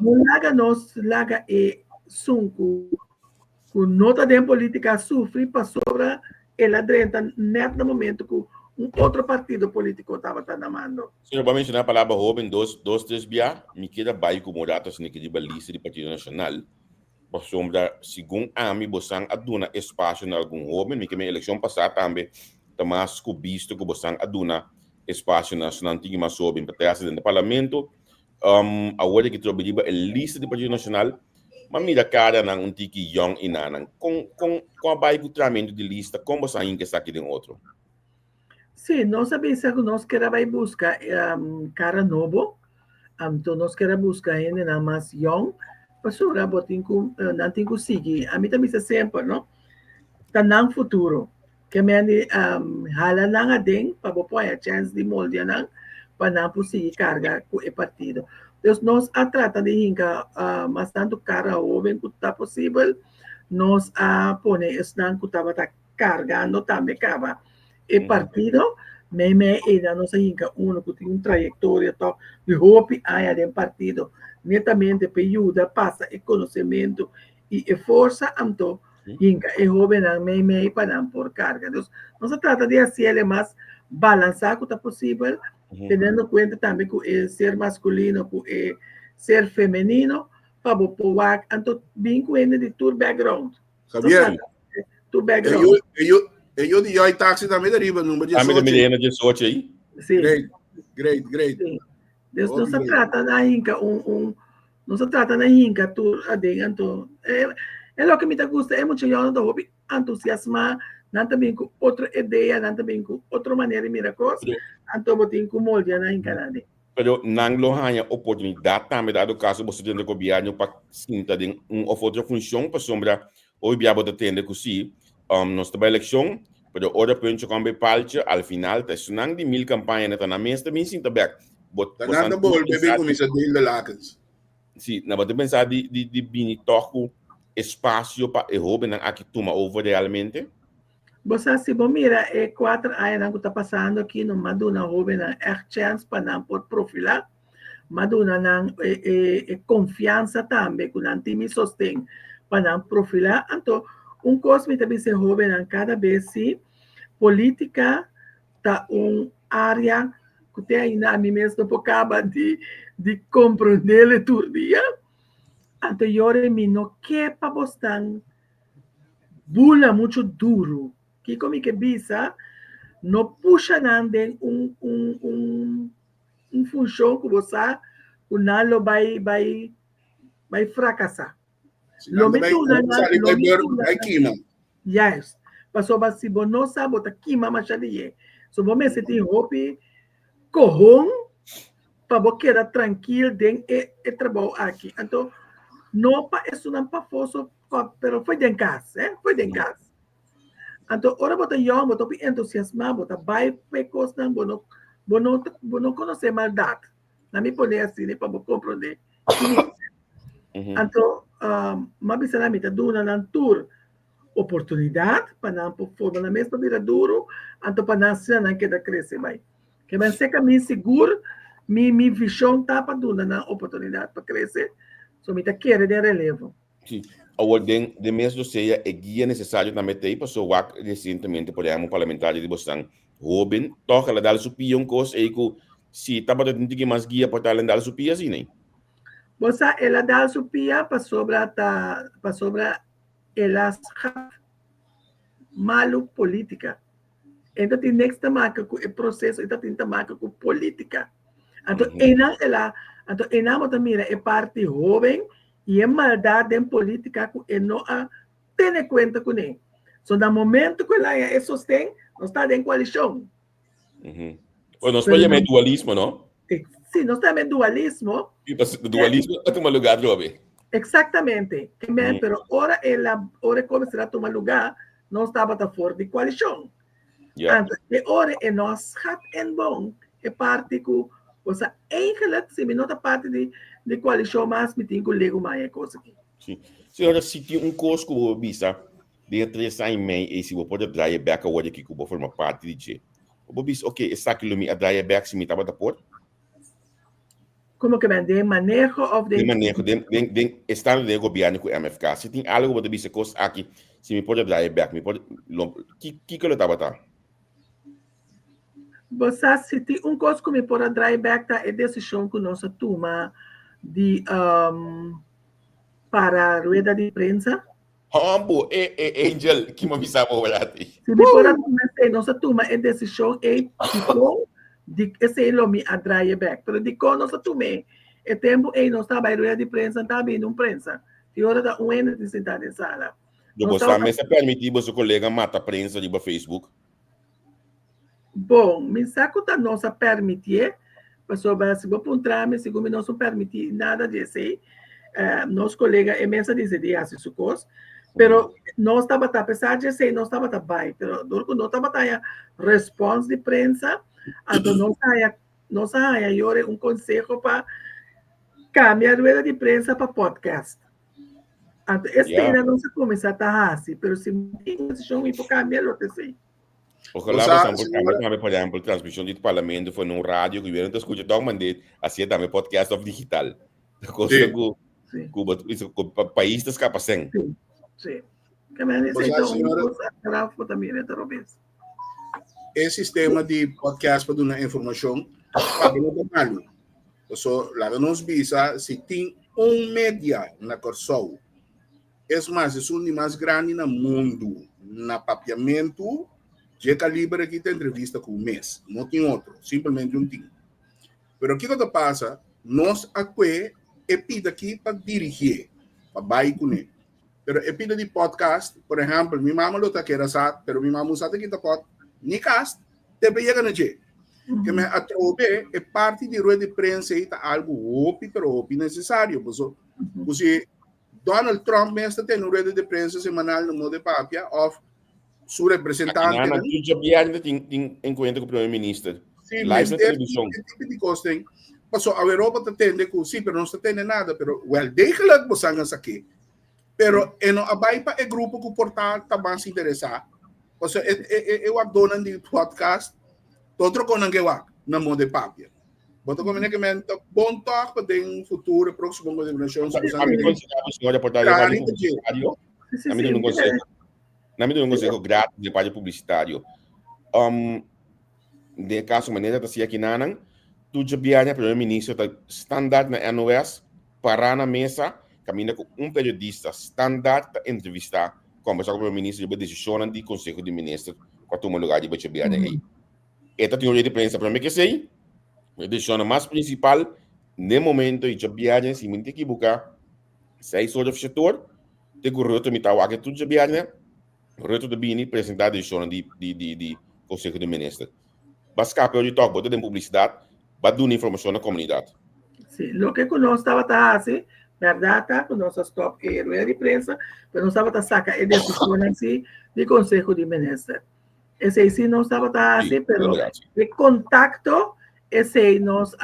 Não laga nós laga e sunco com nota de política sofre para sobra ela drenta net no momento que outro partido político estava na mão. Se eu vou mencionar a palavra jovem, 2-3 dias, me queda bem como datas na que de lista do Partido Nacional. Por sombra, segundo a mim, você aduna espaço em algum jovem, me que minha eleição passada também, mas que visto que você aduna espaço nacional, tinha mais jovem para ter dentro do parlamento, agora que trabalha a lista do Partido Nacional, Mas mira cara nang tiki young inanang com a bairro treinamento de lista como sair que está aqui dentro outro. Sim, nós sabemos que nós queremos buscar cara novo, então nós queremos buscar ainda mais young, para botar não tem que seguir. A mim também é sempre, não? Tá no futuro. Que me hala nang ading, para pôr a chance de molde nang, para não conseguir carga com o partido. Então, nós a trata de hinca, mas tanto cara jovem que está possível, nós a pone isso nang que estava cargando também cava. O partido, me ainda não se hinca uno que tem trajetória tal, de hope aí dentro partido, netamente para ajudar, passa o conhecimento e força, então, hinca é jovem me para não por carga. Então, não se trata de hacer mais balançar que está possível, tendo em conta também que é ser masculino, que é ser feminino, para poder, então, bem com ele de tour background. Javier, Tu background. eu de hoje táxi também deriva número 18. Também menina 18 aí. Sim. Great. Sim. Deus não se trata na hinca não se trata na hinca tu adentro. É o que me gusta, é muito eu não hobby entusiasmar, não também com outra ideia, não também com outra maneira de mirar coisas, então botin com molde na hinca nada. Pero nang lo hanya oportunidade também dado caso você tem que governo para sinta de outra função para sombra ou biabo de tende que se nós temos eleição, pero ora penso que parte al final tá sunang de 1000 campanha na mesa também sinta back. Nada bol bebê começa de ir lacas. Sim, na verdade pensar de bini toco espaço para o jovem aqui toma over realmente. Você se bom mira, 4 anos que está passando aqui no Maduna jovem na chance para não por profilar, Maduna não confiança também que não tem me sostém para não profilar, então coisa também se jovem cada vez se política tá área que tem ainda a mim mesmo por acaba de compreender tudo dia, anterior me não quer para bostar bula muito duro. Que como que bisa não puxa nada função que você o nalo vai fracassar. Lo metuna yes. Passou basi bono sa bota kima machadiye. So bom se tem hopi corrom para boqueira tranquilo den trabalho aqui. Então não pa isso não pa fosso, pero foi de casa, foi de casa. Então ora bota eu bota entusiasmado, bota vai pecos não bono conhecer maldade. Na me poder assim para compreender. Então mabisa na mita duna nan tour oportunidade para não formar na mesma vida duro, então para não ser não que crescer mais. Que vai ser que me seguro, mi visão tá para duna na oportunidade para crescer, so me tá querer de relevo. Sim. Agora de mesmo seja é guia necessário também ter para so wak recentemente por exemplo parlamentar de Boston, Robin, toca ela dar supião coisa e que se tá para ter que mais guia para dar supia assim, né? Você ela dá supia para sobre elas malo política. Então tem nesta marca com o processo, então tem marca com política. Então ela também é parte jovem e é maldade em política que não tem em conta com ele. So no momento que ela é sostém, não está em coalição. Ou nós podemos dualismo, não? Sim, nós temos dualismo. E dualismo é tomar lugar do homem. Exactamente. Pero ahora como será tomar lugar, não estava fora de coalição. Então, agora nós en bom é parte que você eigenlijk se me nota parte de coalição, mas me tem que ler uma coisa aqui. Sim. Senhora, se tem curso que eu visa de 3 anos e meio, e se eu pode trazer back a hora que eu vou formar parte de eu visa, ok, essa aquilo me trazer back se me estava da por. Como que vem de manejo of de manejo de estado de governo com o MFK. Se tem algo que você coisa aqui, se me pode trazer back, me pode que eu estava tá. Você se tem coisa que me pode trazer back tá é decisão que nós toma de para a rueda de prensa. Humble, Angel, que me avisava para ti. Se me pode nós toma a decisão de esse lo me atrai back, pero de quando nós tomei o tempo não estava em rueda de prensa, estava em prensa, e ora da uma de sentar em sala. Eu gostava mesmo de permitir você colega mata a prensa de Facebook. Bom, me saco da nossa permitir, pessoal, se vou apontar, me segundo não permitir nada disso aí. Nosso colega é mesmo dizer de essas coisas, pero nós estava apesar de ser, nós estava bem, pero durante nós estava a resposta de prensa, então nós aí um conselho para cambiar a rueda de prensa para podcast. Então, espera não se começar a estar assim, pero se tem posição e para cambiar o que sei. Ojalá você também, por exemplo, transmissão do parlamento foi num rádio que vieram escutar todo mundo, assim também podcast of digital. Coisa que o país está capacendo. Sim. Que me dice então, também é talvez. Esse sistema de podcast para dar informação, para não dar mal. Então, lá nos visa se tem média na Corsol. É mais, é um mais grande no mundo, na papiamento, de calibre aqui tem entrevista com o mês, não tem outro, simplesmente um time. Mas o que passa, nós aqui é pida aqui para dirigir, para baixar com ele. Mas é pida de podcast, por exemplo, minha mamãe não está querendo saber, mas minha mamãe sabe que está pode, nem cast, deve chegar na gente. Que me atrove é parte de rua de prensa e tá algo óbvio necessário, porque Donald Trump mesmo tem uma rede de prensa semanal no modo de papia, of seu representante. Não, já viaja tem encontro com o primeiro-ministro. Live na televisão. Tipo de coisa tem. Passou a Europa está tendo com sim, mas não está tendo nada, pero well, deixa que você haja aqui. Pero no abai para o grupo que o portal está mais interessado. Passou eu adoro de podcast, todo com ninguém lá na modo de papia. Bota como é que me bom toque para ter um futuro próximo de nação. A mim considerava o senhor reportagem de publicitário. A mim não consegue. Na minha consegue grátis de página publicitário. De caso maneira da cia Kinanan, tu já viaja primeiro-ministro da standard na NOS para na mesa, caminha com periodista standard para entrevistar, conversar com o primeiro-ministro de decisão de conselho de ministro para tomar lugar de você viaja aí. Esta teoria de prensa para mim que sei. A decisão mais principal, no momento, e já viaja, se me equivocar, 6 horas de setor, te correto me tal, que tudo já viaja, correto de bini, apresentar a decisão de Conselho de Ministros. Basicamente, eu estou botando em publicidade, para dar informação na comunidade. Sim, o que nós estava assim, verdade, com nossa stop e rueda de prensa, mas nós estava saca a decisão assim de Conselho de Ministros. Esse aí sim não estava assim, mas de contato esse aí nós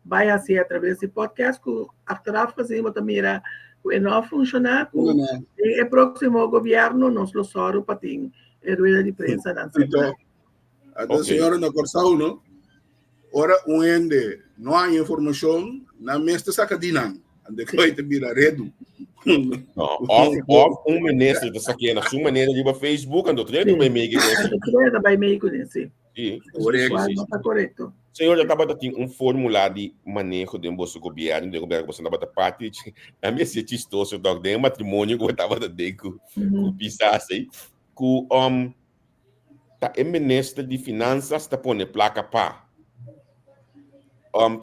vai assim através de podcast que atrás fazemos também que não funcionar e o próximo governo nós lo soro para ter rueda de prensa então a senhora na Corsau não ora onde não há informação na mesta sacadina ande que te vira redo não ministro da saque na sua maneira de Facebook ando treino bem meio que vai meio com esse sim correto. Senhor, já estava tendo formulário de manejo de bolso governo, de governo que você estava da parte, a minha se chistoso, dog, de matrimônio que eu estava da deco, com pisasse, com tá ministro de finanças tá pone placa pá.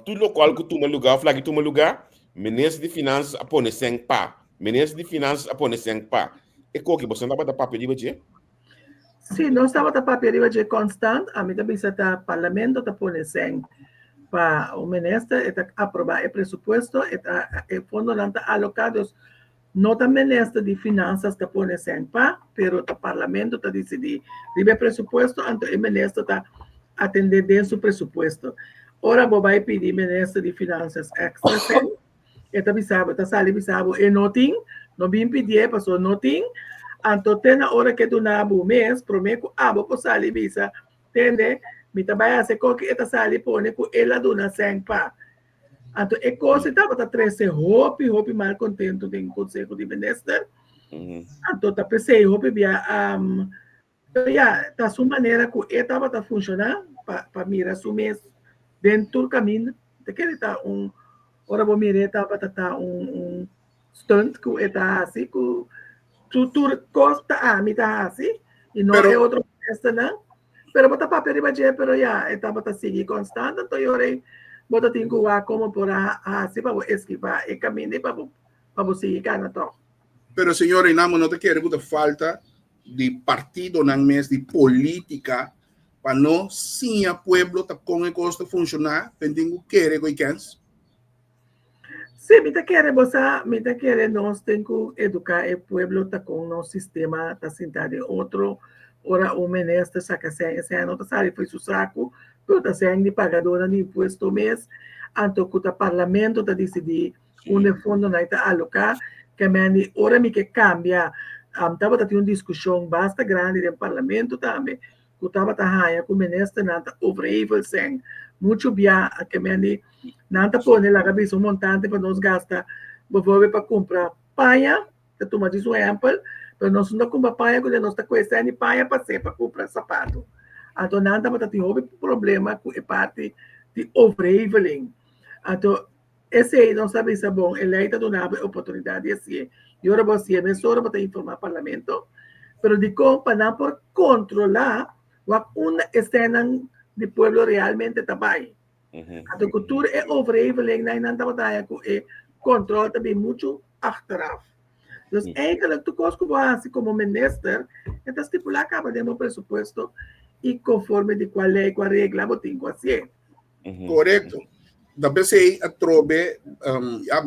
Tudo local que tu lugar, flag tu lugar, ministro de finanças apone 5 pá, ministro de finanças apone 5 pá. E qual que você estava da papel de budget? Sim, nós estava da papel de constante, a mim também está parlamento está ponendo para o ministro aprovar o presupuesto, o fundo não está alocados, não está ministro de finanças está ponendo para, pero o parlamento está decidindo o presupuesto, então o ministro está atendendo dentro do presupuesto. Ora, vou vai pedir ministro de finanças extra, está bisabo, está sali bisabo, e não tem, não vim pedir, passou não tem. Então, tem na hora que tu na mês, prometo, vou passar ali, bisa, entende? Me trabalha se com que esta sali pone com ela dona sem pá. Então, é coisa estava tá treze hope mal contento com o Conselho de Ministros. Então, tá pensei, hope via tá sua maneira que estava tá funcionando para mirar seu mês dentro do caminho. Te quer tá ora vou mirar tava tá stunt que está assim que tudo costa me tá assim e não é outro esta não pero bota papel de budget pero já estava tá seguir constante então eu bota tenho que como por assim para esquivar e caminho para para você ir cá na toa. Pero, senhor, Inamo, não te quero que falta de partido na mesa de política para não, sim, a pueblo tá com a costa funcionar, pentingo querer que quens. Sim, me te quer nós temos que educar o pueblo tá com nosso sistema tá sentado de outro ora o ministro saca se não tá sabe foi seu saco, pero tá sendo de pagadora de imposto mês, anto que o parlamento tá decidir fundo na ita alocar, que me ora me que cambia, tava tendo uma discussão basta grande no parlamento também, que tava tá com o ministro nada overevel sem muito bia que me nanta pone la cabeça montante para nós gastar, vou para comprar paia, que tu me diz um exemplo, para nós não comprar paia, quando nós está conhecendo paia para ser para comprar sapato. Então, nanta para ter um problema com a parte de overeveling. Então, esse aí não sabe se é bom, eleita do nada oportunidade assim. E agora você é mesura para informar o parlamento, pero de como não por controlar uma escena de pueblo realmente trabalha. A cultura é overeveling na inanta batalha com o controle também muito achteraf. Dus eigenlijk tu kost assim como minister, então estipular acaba de um presupuesto e conforme de qual lei, qual regra, botin qual se. Correto. Da BCI a trobe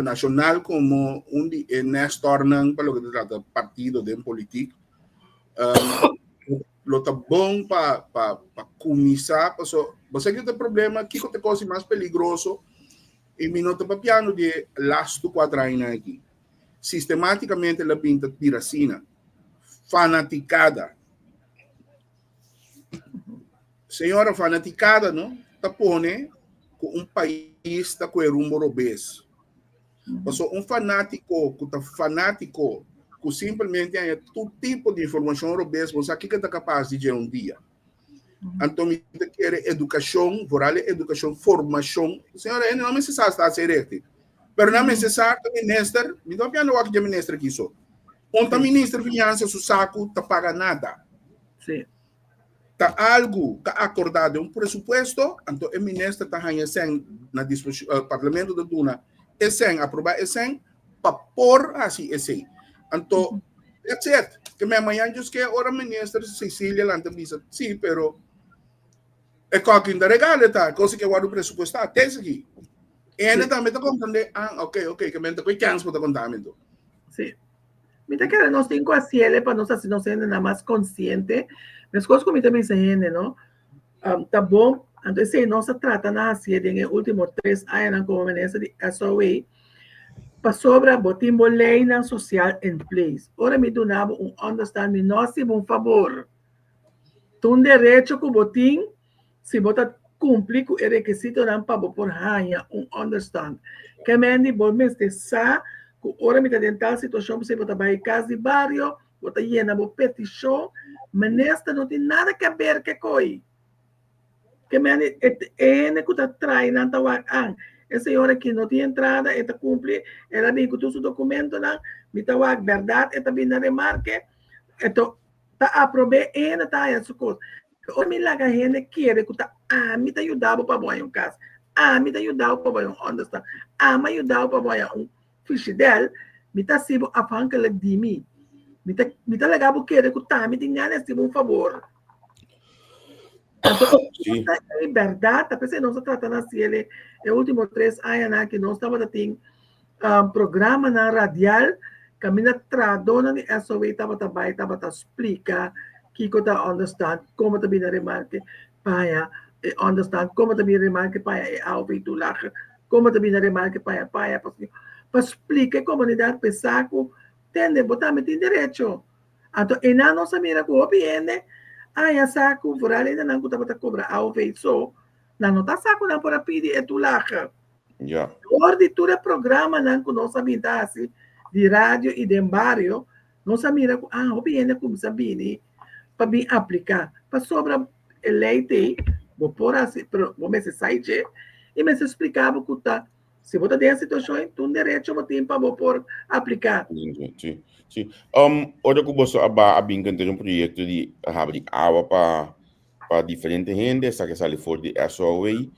nacional como de nestornan para lo que trata partido de política. Lo tá bom para começar, você que tem problema, que tem coisa mais peligroso, e me nota para piano de lasto quadraina aqui. Sistematicamente la pinta tiracina, fanaticada. Senhora fanaticada, não? Tá pone com país tá com rumbo obeso. Passou fanático, que tá fanático, que simplesmente é todo tipo de informação obeso, você aqui que tá capaz de dizer dia. Então, me quer educação, educação, formação. Senhora, não é necessário estar certo. Pero não é necessário que o ministro, me dá piano o que o ministro aqui só. Onde o ministro de finanças, o saco, tá paga nada. Sim. Tá algo que acordado um presupuesto, então o ministro tá ganhando na disposição, parlamento da Duna, esse aprovar esse para pôr assim esse. Então, é certo. Que amanhã diz que ora ministro Cecília lá diz, sim, pero é coque ainda regala tá, coisa que o presupuesto até aqui. E ainda também tá contando, ok, que me tá com chance para contamento. Sim. Mira que nós temos a ciele para nós assim não ser nada mais consciente. Mas coisas como também se gente, não? Tá bom. Então, se nós trata na ciele nos últimos 3 anos como ministro de SOA, para sobre botar uma lei social em place. Ora me donava understanding, nós temos favor. Tem direito que botim, se botar cumprir com o requisito não para por ganhar understand. Que me ande bom mês de sa, que ora me tentar situação se botar vai casa de barrio, botar llena bo petição, mas nesta não tem nada que ver que coi. Que me ande que tá trai não tá wak essa hora que não tem entrada, esta cumpre, ela vem com todo o documento não, me tá wak verdade, esta bem na remarque, então tá aprove ena tá essa coisa. O me laga gente quer que tá me tá ajudando para boa um caso. Me tá ajudando para boa understand. Me ajudando para boa fiche dela, me tá sibo afanca la de mim. Me tá legal porque que tá me tem ganas de um favor. Sim. Verdade, porque nós tratando assim ele é último 3 anos que nós estava tendo programa na radial, caminha tradona de SOE estava explicar que tá understand como também remarque paia understand como também remarque paia é alve tu lacha como também remarque paia para explicar a comunidade pesaco tende botar me tem direito então e na nossa mira com opinião a saco por ali não tá para cobrar alve so não tá saco não para pedir e tu lacha já orditura programa não com nossa vida assim de rádio e de barrio nossa mira com opinião como sabine para me aplicar. Para sobre a lei, vou pôr assim, vou me site e me explicava que tá. Se você tem a situação, tem direito a ter para pôr aplicar. Sim, sim. Olha que você abin que tem projeto de abrir água para diferentes gente, que sai fora de SOA,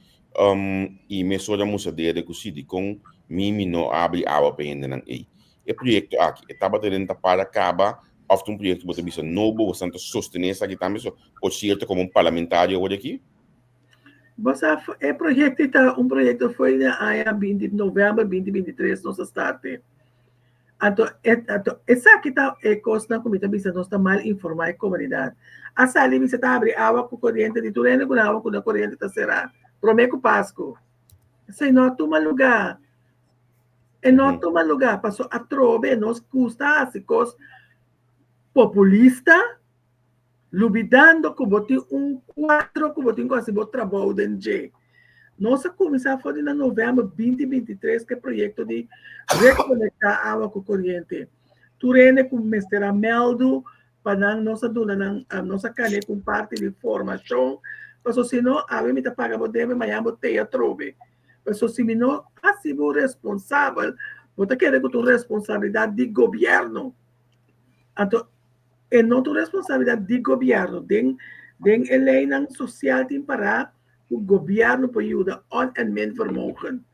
e me só da música de que se com mimi não abre água para gente não é. o projeto aqui, estava tendo para acabar, of um projeto que você bisa novo, você está sostener essa aqui também, por certo, como parlamentário hoje aqui? Você é projeto um projeto foi na 20 de novembro 2023 nossa starte. Essa aqui tá coisa na comida bisa nós está mal informar a comunidade. A sali bisa tá abre água com corrente de turene com água com a corrente tá será. Promeco Pasco. Isso não toma lugar. E não toma lugar, passou a trove, nos custa assim, cos populista, lubidando que botem 4, que botem quase bot trabalho dentro. Nós começamos a fazer em novembro 2023 que é projeto de reconectar água com corrente. Turene com mestre Meldo, para nossa dona, nossa caneta com parte de formação, porque senão a gente paga o deve, mas a boteia trove. Porque se não ha sido responsável, você quer que tu responsabilidade de governo. Então, é não tu responsabilidade de governo, den lei social tem para o governo para ajudar on and men vermogen.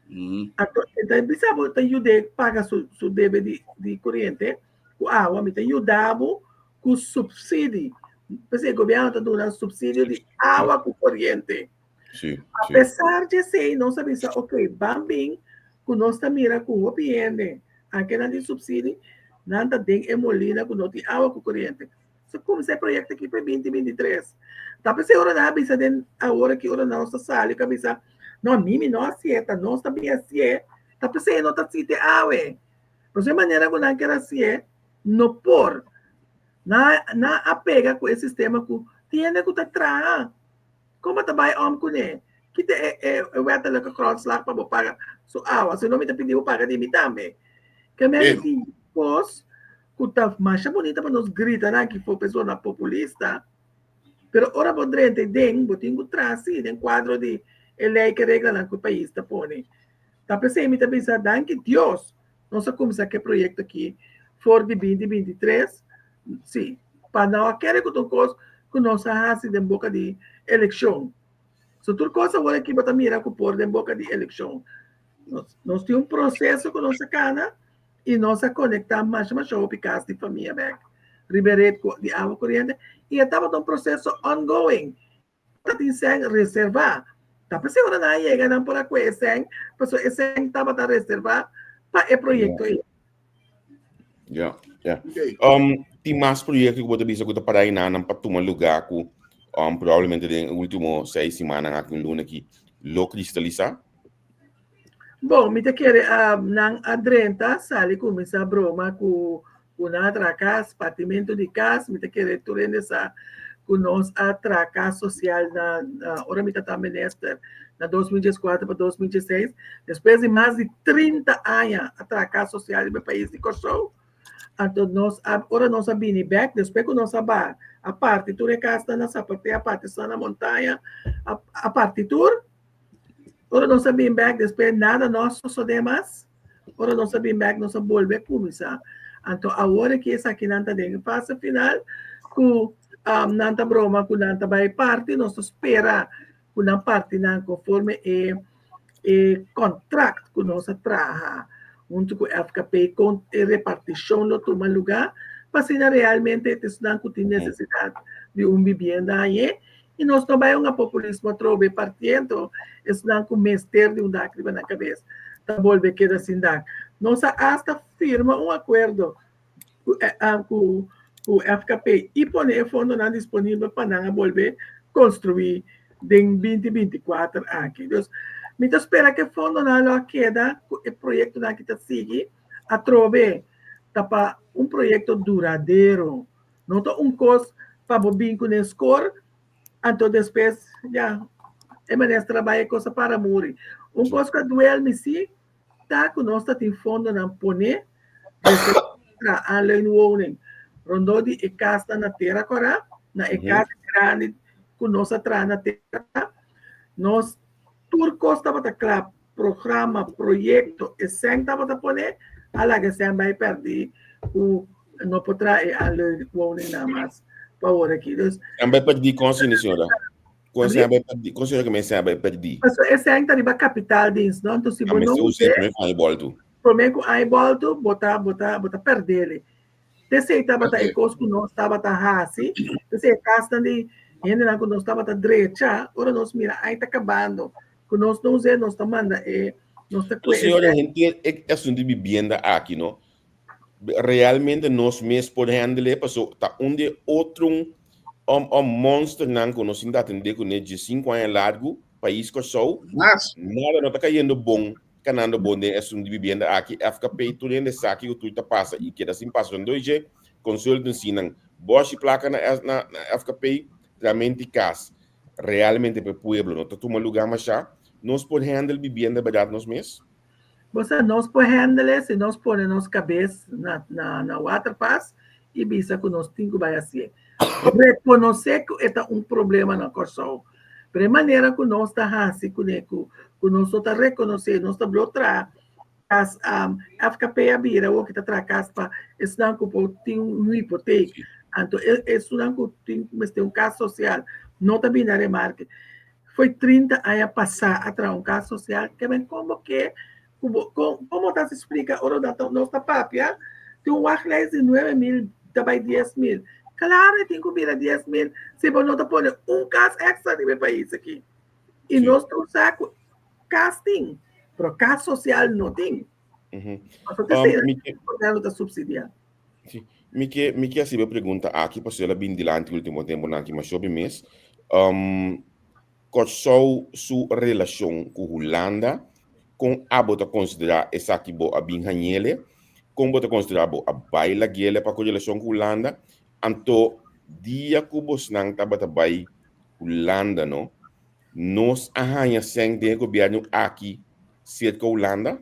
Então, bisa você ajudar paga su deve de corrente, com água, me ajudava com subsídio. Porque o governo está dando subsídio de água com corrente. Sim, Apesar de ser, não sabe se, ok, bem, que nós mira com o PN, aqui não tem subsídio, nada tem emolina com não tem água com corrente. So, como esse projeto aqui para 2023. Tá para ser hora da bisa den a hora que hora não está sali, que bisa, não mimi não acerta, não está bem assim, tá para ser não está cite água. Por essa maneira que não quer assim, não por na apega com esse sistema que tem que tá atrás. Como trabalha com ele? Que é o atleta que cross-lag para pagar sua água. Se não me pediu pagar de mim também. Que me diz, pois, que tá mais bonita para nos gritar, né? Que foi pessoa populista. Pero ora podrente den, botinho trace, den quadro de lei que regla no país tá pone. Tá pensando, me tá pensando, que Deus, nós começar que projeto aqui, for de 2023, sim, para não querer que tu coisa que nós fazemos de boca de eleição. Se tu coisa agora aqui bota mira com por de boca de eleição. Nós temos processo com nossa cana e nós conectamos mais o picas de família back. Ribeiret de água corrente e estava um processo ongoing. Tá tem reservar. Tá para segura na chega não por aqui esse, porque esse estava a reservar para o projeto aí. Yeah. Tem mais projetos que você bisa que para aí não para tomar lugar com provavelmente no último 6 semanas aqui no lunes aqui lo cristalizar. Bom, me te quer nang adrenta sali começa a broma com na atracas partimento de casa, me te quer turende essa com nós atracas social na hora me tá minister na 2004 para 2016, depois de mais de 30 anos atracas social no país de Kosovo. Então, agora nós sabemos back, depois que nós sabemos a partitura que está na parte, a parte está na montanha, a partitura, agora nós sabemos back, depois nada nós só demais, agora nós sabemos back, nós volvemos a começar. Então, agora que essa aqui não está dentro, fase final, com não está broma, com não está vai parte, nós espera com não parte, não conforme o contrato que nós trabalhamos. Junto com a FKP, com a repartição do toma lugar, para se realmente estão com necessidade de vivienda aí, e nós também um populismo trove partindo, estão com mestre de lágrima na cabeça, tá volve que assim dá. Nós hasta firma acordo com o FKP e põe fundo não disponível para não volver construir em 2024 aqui. Me espera que fundo não queda o projeto que está seguindo a trove para projeto duradouro, não coisa para bobinho com a score, então depois já é maneira trabalho coisa para morrer. Coisa que duele se tá com nós tem fundo não poner a lei no woning rondo de casa na terra agora na casa grande com nós atrás na terra nós turco estava claro programa projeto e estava a poner a la que se vai perder o não poderá a lei woning nada mais para agora aqui vai perder com a senhora que me vai perder mas esse ainda riba capital disso não então se não não sei o que vai voltar Prometo aí volto, botar perder. Desse estava Ok. a coisa que nós estava assim, desse casta de ainda não nós estava direita, ora nós mira aí está acabando, que nós não usamos, nós está manda nós está Então, senhora, gente, é assunto de vivienda aqui, não? Realmente nós mesmos podemos handle, passou, tá onde outro monstro não conhece, ainda atender com ele de 5 anos largo, país que sou, Mas, nada não está caindo bom, canando bom de assunto de vivienda aqui, FKP, tudo ainda sabe que tudo passa, e que assim passa, então, hoje, consulta ensinam, boa placa na FKP, realmente casa, realmente para o pueblo, não está tomando lugar mais já, nós podemos handle vivienda barato nós mesmos. Você nós por handle, se nós põe nossa cabeça na water pass e bisa que nós temos que vai assim. Reconhecer que é um problema na corção. De maneira que nós está assim, que nós está reconhecer, nós está bloquear as FKP abira o que está atrás para esse não que tem hipoteca. Então, isso não que tem caso social, não está bem na remarca. Foi 30 anos passar atrás um caso social que vem como que como está se explica ora da nossa papia tem um arlés de 9.000 também 10.000 claro tem que virar 10.000 se você não está pondo um caso extra no meu país aqui e nós trouxemos casting para caso social não tem então tem problema da subsidiar me que assim a pergunta aqui passou ela bem dilante último tempo na aqui mas sobre mês qual sua relação com Holanda com a bota considerar essa aqui bo a bem hanhele com bota considerar bo a baila gele para com relação com Holanda anto dia que bos nang tabata bai Holanda no nos ahanha sem de governo aqui cerca Holanda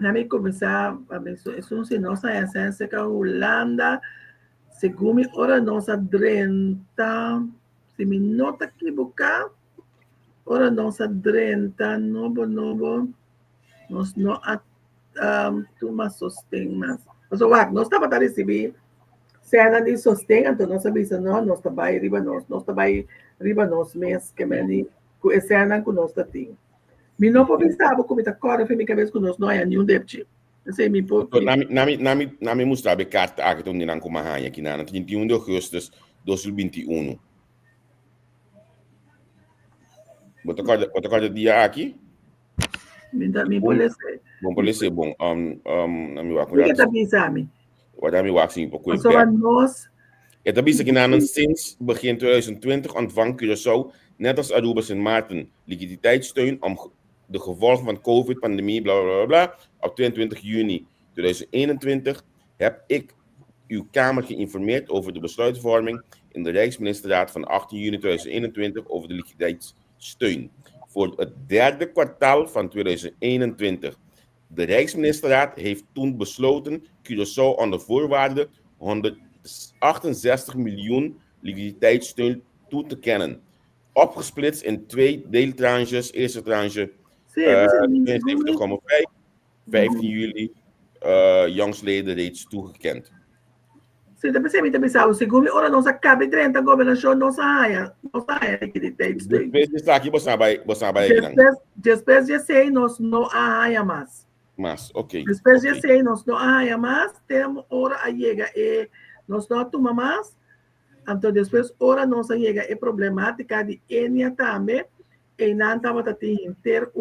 na me começar a ver isso se nossa essência que a Holanda segundo ora nossa drenta se me nota equivocar ora nossa drenta novo nós não toma sostém mais mas nós estava a receber cena de sostém então nós sabemos não nós está vai riba nós está vai riba nós mês que me com essa cena que nós está tem me não pode pensar como está cora foi minha cabeça que nós não é nenhum débito sei me pode na me mostrar a carta aqui onde não como hanha aqui na 31 de agosto 2021 Bota cada dia aqui me pode ser pode ser bom na me o que está pensando Wat mi wax zien op só nós Het is que na sinds begin 2020 ontvangt Curaçao, net als Aruba Sint Maarten, liquiditeitssteun om de gevolgen van COVID-pandemie, bla bla bla. Op 22 juni 2021 heb ik uw Kamer geïnformeerd over de besluitvorming in de Rijksministerraad van 18 juni 2021 over de liquiditeitssteun voor het derde kwartaal van 2021. De Rijksministerraad heeft toen besloten Curaçao onder voorwaarde 168 miljoen liquiditeitssteun toe te kennen. Opgesplitst in 2 deeltranches. Eerste tranche 72,5, 15 juli, jongstleden reeds toegekend. Sim, também pensava, segundo ora nós acaba de 30 governação nossa área liquiditeitssteun. Depois disso aqui você vai Depois de sei nós não há mais. Mas, ok. Depois de sei nós não há mais, temos hora a chega e nós não toma mais. Então depois hora nós chega é problemática de enia também e não estava ter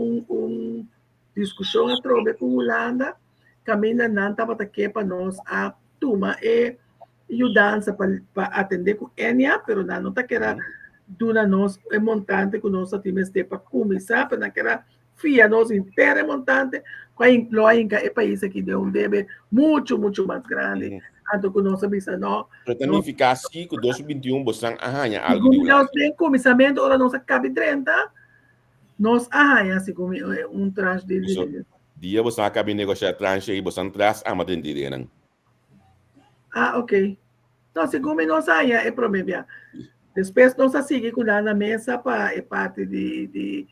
discussão a trobe com Holanda, caminha não estava aqui para nós a toma e ajudança para atender com enia, pero não está querendo duna nós é montante que nós temos para começar para naquela fia nós inteira montante com a incluindo é país aqui de deve muito mais grande então que nós sabemos não para também ficar assim que 2021 você arranha algo de nós tem começamento ora nós cabe 30 nós arranha assim como tranche de dia você acaba de negociar tranche e você traz a matéria não ok então segundo nós arranha é problema depois nós seguimos com na mesa para é parte de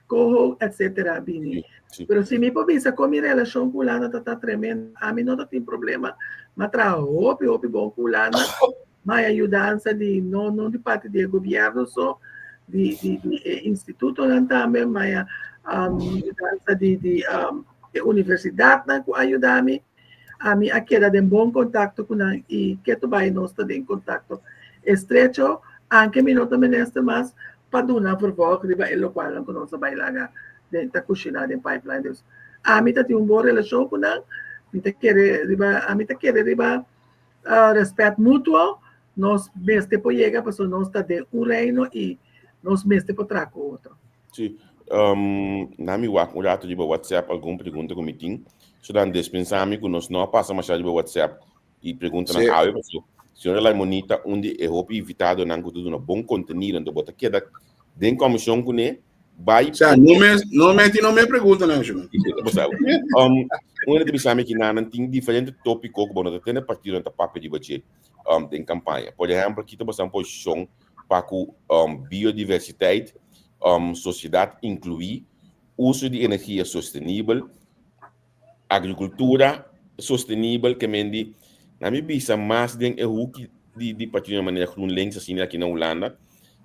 coho, etc. Bini. Pero se me povisa com minha relação com Lana tá tremenda, a mim não tem problema, mas hope bom com Lana, mas ajudança de não de parte do governo só instituto lang também, may de universidade na ku ayudami. Ami aquela de bom contato com a e que tu vai nós tá em contato estrecho, anche minuto meneste mas paduna por volta riba el local lang com nossa bailaga de ta cozinha de pipeline dos. Ami tá tem boa relação com a mi ta querer riba respeito mútuo, nós mestre po llega, pues nós tá de um reino e nós mestre po traco outro. Sim. Nami wak urato di ba WhatsApp algum pergunta com meeting. So dan dispensami que nós não passa mais de WhatsApp e pergunta na áudio. Senhora lá monita onde é hopi invitado nan tudo no bom conteúdo então bota que da den comissão com né vai. Sa não me pergunta não, senhor. Uma de bisami que nan tem diferente tópico que bonita tem partido na papel de budget den campanha. Por exemplo, aqui temos uma posição para biodiversidade, sociedade incluir, uso de energia sustentável, agricultura sustentável, que mendi na minha vista mais de de partir de maneira GroenLinks assim aqui na Holanda,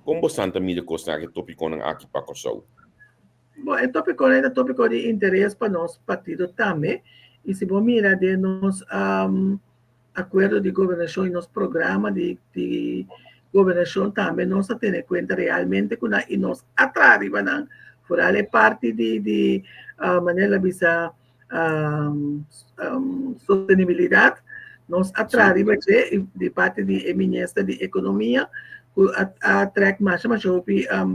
como bastante mídia costa que tópico não aqui para coçar. Bom, o tópico é tópico de interesse para nós partido também, e se você mira de nos acordo de governação e nos programa de governação também nós temos em conta realmente que e nós atrás por ali parte de maneira bisa sustentabilidade nós atrás de parte de ministra de economia a track mais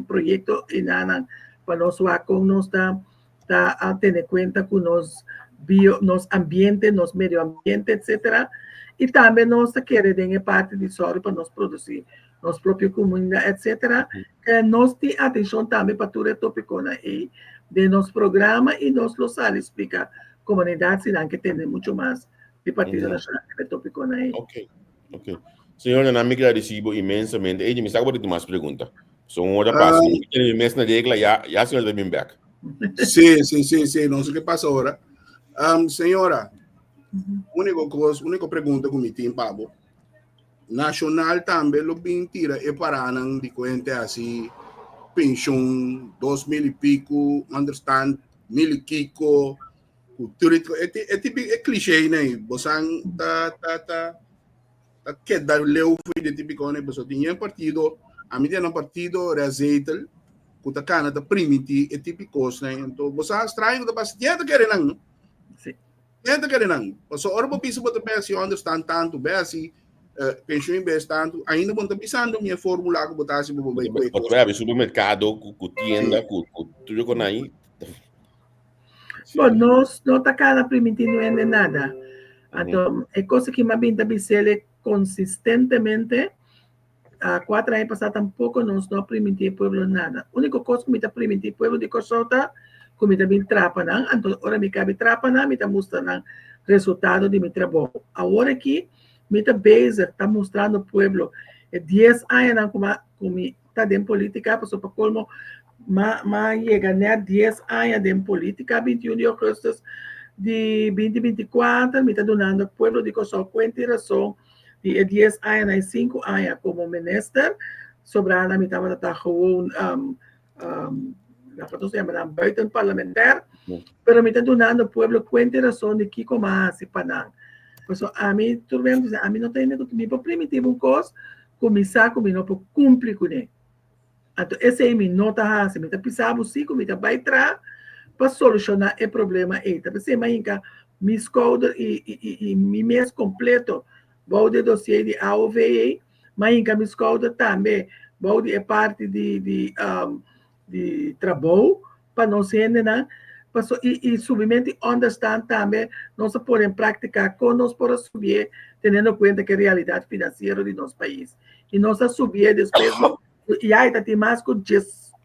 projeto inanan para nós com nós tá a ter em conta que nos ambiente, nos meio ambiente, etc. E também nós queremos parte de solo para nós produzir nossa própria comunidade, etc. Nós temos atenção também para todo o tópico de nosso programa e nós locais explicar comunidades que tem muito mais de Partido Nacional de tópico aí. Ok. Senhor, eu me agradecido imensamente. E me está com mais perguntas. São hora passa. Eu me na regla já senhor da back. Sim, não sei o que passa agora. Senhora, única pergunta que me tem, Pablo. Nacional também lo bem tira e paranan de conta assim pensão 2000 e pico, understand 1000 e kiko, é clichê né, bosan ta que dar leu foi de típico né, bosan tinha partido, a mim tinha partido reazetel, kuta kana da primiti é típico né, então bosan estranho da base tinha que não. Sim. Tinha que não. Bosan ora bo piso botar bem understand tanto bem assim pensão investando ainda bom tá pensando minha fórmula que botar assim bo bem Pode ver supermercado, com tienda, com tudo com aí. Bom, nós não tá cada primitivo não é nada. Então, é coisa que me bem também consistentemente. 4 anos passados tampouco nós não primitivo pueblo nada. A única coisa que me tá primitivo pueblo de Cosota, que me tá bem trapa não. Então, ora me cabe trapa não, me tá mostrando resultado de meu trabalho. Agora aqui Mita Beza está mostrando ao pueblo 10 anos como está dentro política, passou para colmo, mas chega a 10 anos dentro política, 21 de agosto de 2024, me está donando ao pueblo de Coçol razão de 10 anos e 5 anos como ministro, sobrando me estava tratando se chama buiten parlamentar, pero me está donando ao pueblo razão de que comece para Então, a mim, tudo bem, a mim não tem nem que me primitivo um coisa, começar com não cumprir com ele. Então, esse é meu nota assim, me tá pensando sim, me tá vai entrar para solucionar o problema aí. Tá pensando, mas ainda me escolho e me mês completo, vou de dossiê de AOVE, mas ainda me escolho também, vou de parte de trabalho para não ser né. E subimento understand também nós podemos praticar conosco para subir, tendo em conta que a realidade financeira de nosso país. E nós subir depois, e aí tem mais que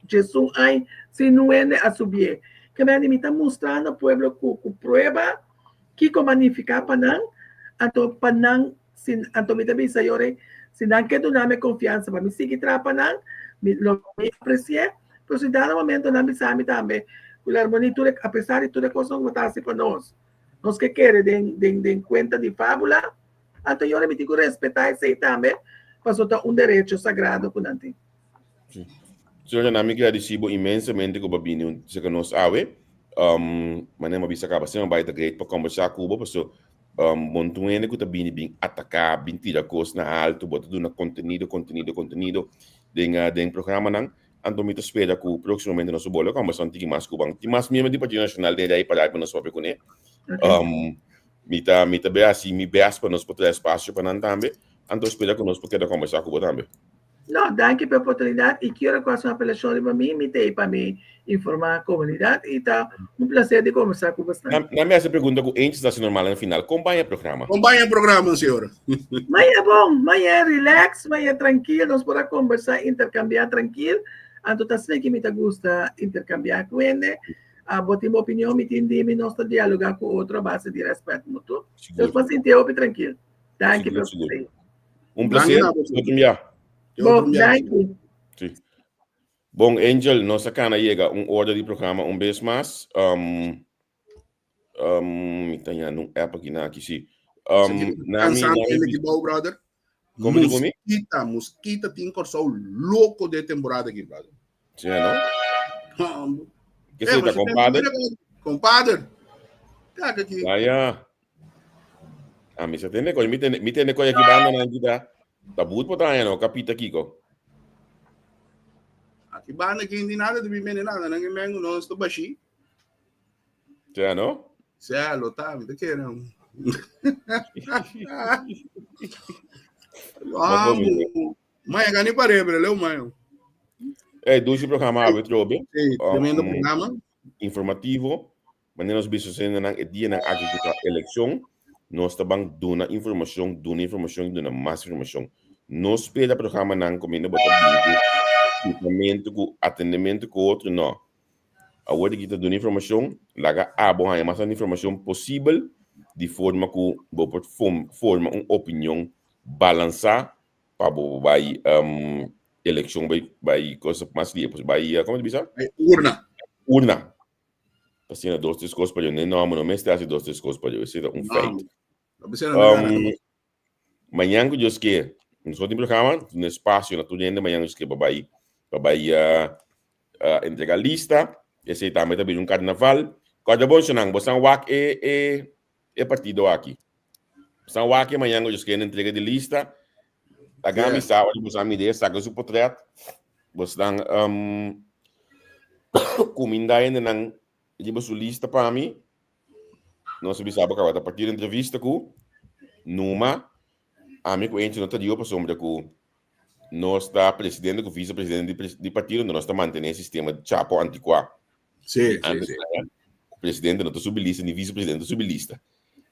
Jesus aí, se não é a subir. Que me está mostrando ao povo com prova que como magnificar para não, então me também senhores, se não quer dar confiança para me seguir trabalhando, me apreciar, mas se dá no momento não me sabe também. A harmonia, apesar de toda coisa, não está assim para nós. Nós que queremos de conta de fábula, então eu me tenho que respeitar isso também, para soltar direito sagrado com a gente. So, nami agradecido imensamente com o Babinho, se que nós sabe. Mas não bisa acaba sendo baita great para conversar com o Bobo, so montuene que tá bem atacar, bem tirar coisas na alto, botar tudo na conteúdo, den programa não. Então me espera que proximamente nosso bolo conversar um pouquinho mais com o banco, mais mesmo de Partido Nacional de aí para nós para com ele. Me bem assim, me bem para nós poder espaço para nós também. Então espera que nós poder conversar com o também. Não, danke pela oportunidade e quero que a apelação para mim, me tem para me informar a comunidade e tá prazer de conversar com você. Na minha pergunta que antes da normal no final, acompanha o programa. Acompanha o programa, senhora. Mas é bom, mas é relax, mas é tranquilo, nós podemos conversar, intercambiar tranquilo. Então, tá sempre que me gusta intercambiar com ele. Botar minha opinião, me entender, nós dialogar com outra base de respeito mútuo. Então, para sentir tranquilo. Danke pela oportunidade. Prazer. Bom, danke. Sim. Bom, Angel, nossa cana chega ordem de programa vez mais. Tenho um app aqui na aqui sim. Brother. Como digo me? Mosquita tem corção louco de temporada aqui, brother. Sim, não? Que você tá compadre? Compadre. Caga aqui. Me você tem coisa, me tem coisa aqui banda na vida. Tá muito para não, capita aqui co. Aqui banda aqui não nada de bem nada, não mengo não estou baixi. Sim, não? Sim, lo tá, me querendo. Mãe, ganhei para ele, leu mãe. Dois programas trobe. Tremendo programa informativo, mas nós bichos ainda na dia na agricultura eleição, nós também dona informação, dona mais informação. Nós espera programa não comendo botar equipamento com atendimento com outro não. Agora que está dando informação, laga bom aí mais informação possível de forma que vou forma uma opinião balançar para vai eleição vai coisa mais livre, vai como diz urna. Assim, dois três coisas para eu não me está assim dois três coisas para eu isso é feito. Manhã que eu esque nós temos programa no espaço na tudo ainda manhã esque vai entregar lista esse também carnaval cada bom senang bosan wak partido aqui bosan wak manhã eu esque entrega de lista a gami sabe bosan me ideia saca su portrait bosan comida ainda não ele sua lista para mim não se sabe que a partir da entrevista com numa amigo ente não tá dio para sombra com nós está presidente com vice-presidente de partido nós está mantendo o sistema de chapo antiquá sim o presidente não está sublista nem vice-presidente sublista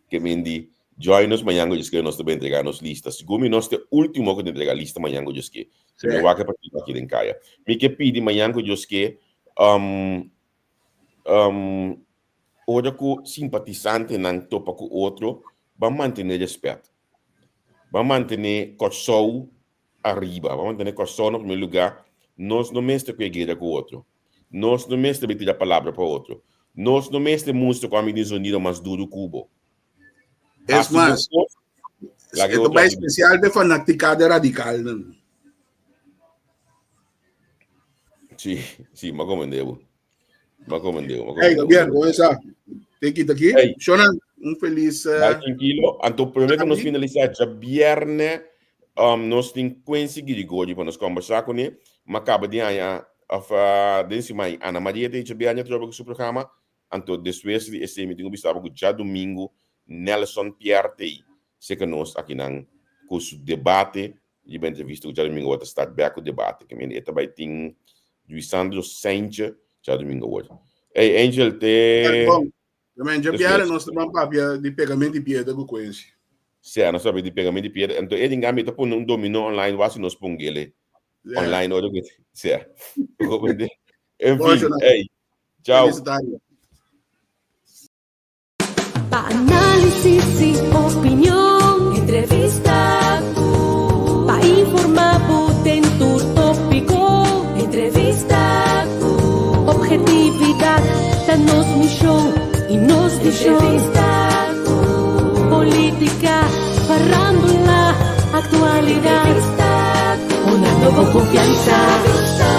que mendi join nos manhã eu que nós também entregar nos listas como nós te último que entregar lista manhã eu que se me vai que partido aqui em Caia me que pedi manhã eu que ora que simpatizante não topa com outro vai manter respeito vai manter corção arriba vai manter corção no primeiro lugar nós não mestre com a guerra com o outro nós não mestre betir a palavra para o outro nós não mestre mostra com a medida unida mais duro cubo é mais é mais especial de fanaticada radical não sim mas como devo bien, com essa tem que aqui Shonan feliz tranquilo então primeiro que nós finalizar já viernes nós temos conseguido agora para nós conversar com ele mas acaba de aí desse mai Ana Maria tem já bem trabalhando com o programa então depois de esse meeting estava com já domingo Nelson Piarte se que nós aqui não com o debate e bem entrevista já domingo outra start back o debate que me também tem Luisandro Sanchez já domingo hoje Angel te também já vieram nós também papia de pegamento de pedra com conhece se nós sabe de pegamento de pedra então ele engame tá por um dominó online vai se nós pongele online olha que se enfim tchau Pa' análisis y opinión, entrevista, pa' informar en tu tópico, entrevista, objetividad, danos misión y nos entrevista, política, farándula, actualidad, una nueva confianza.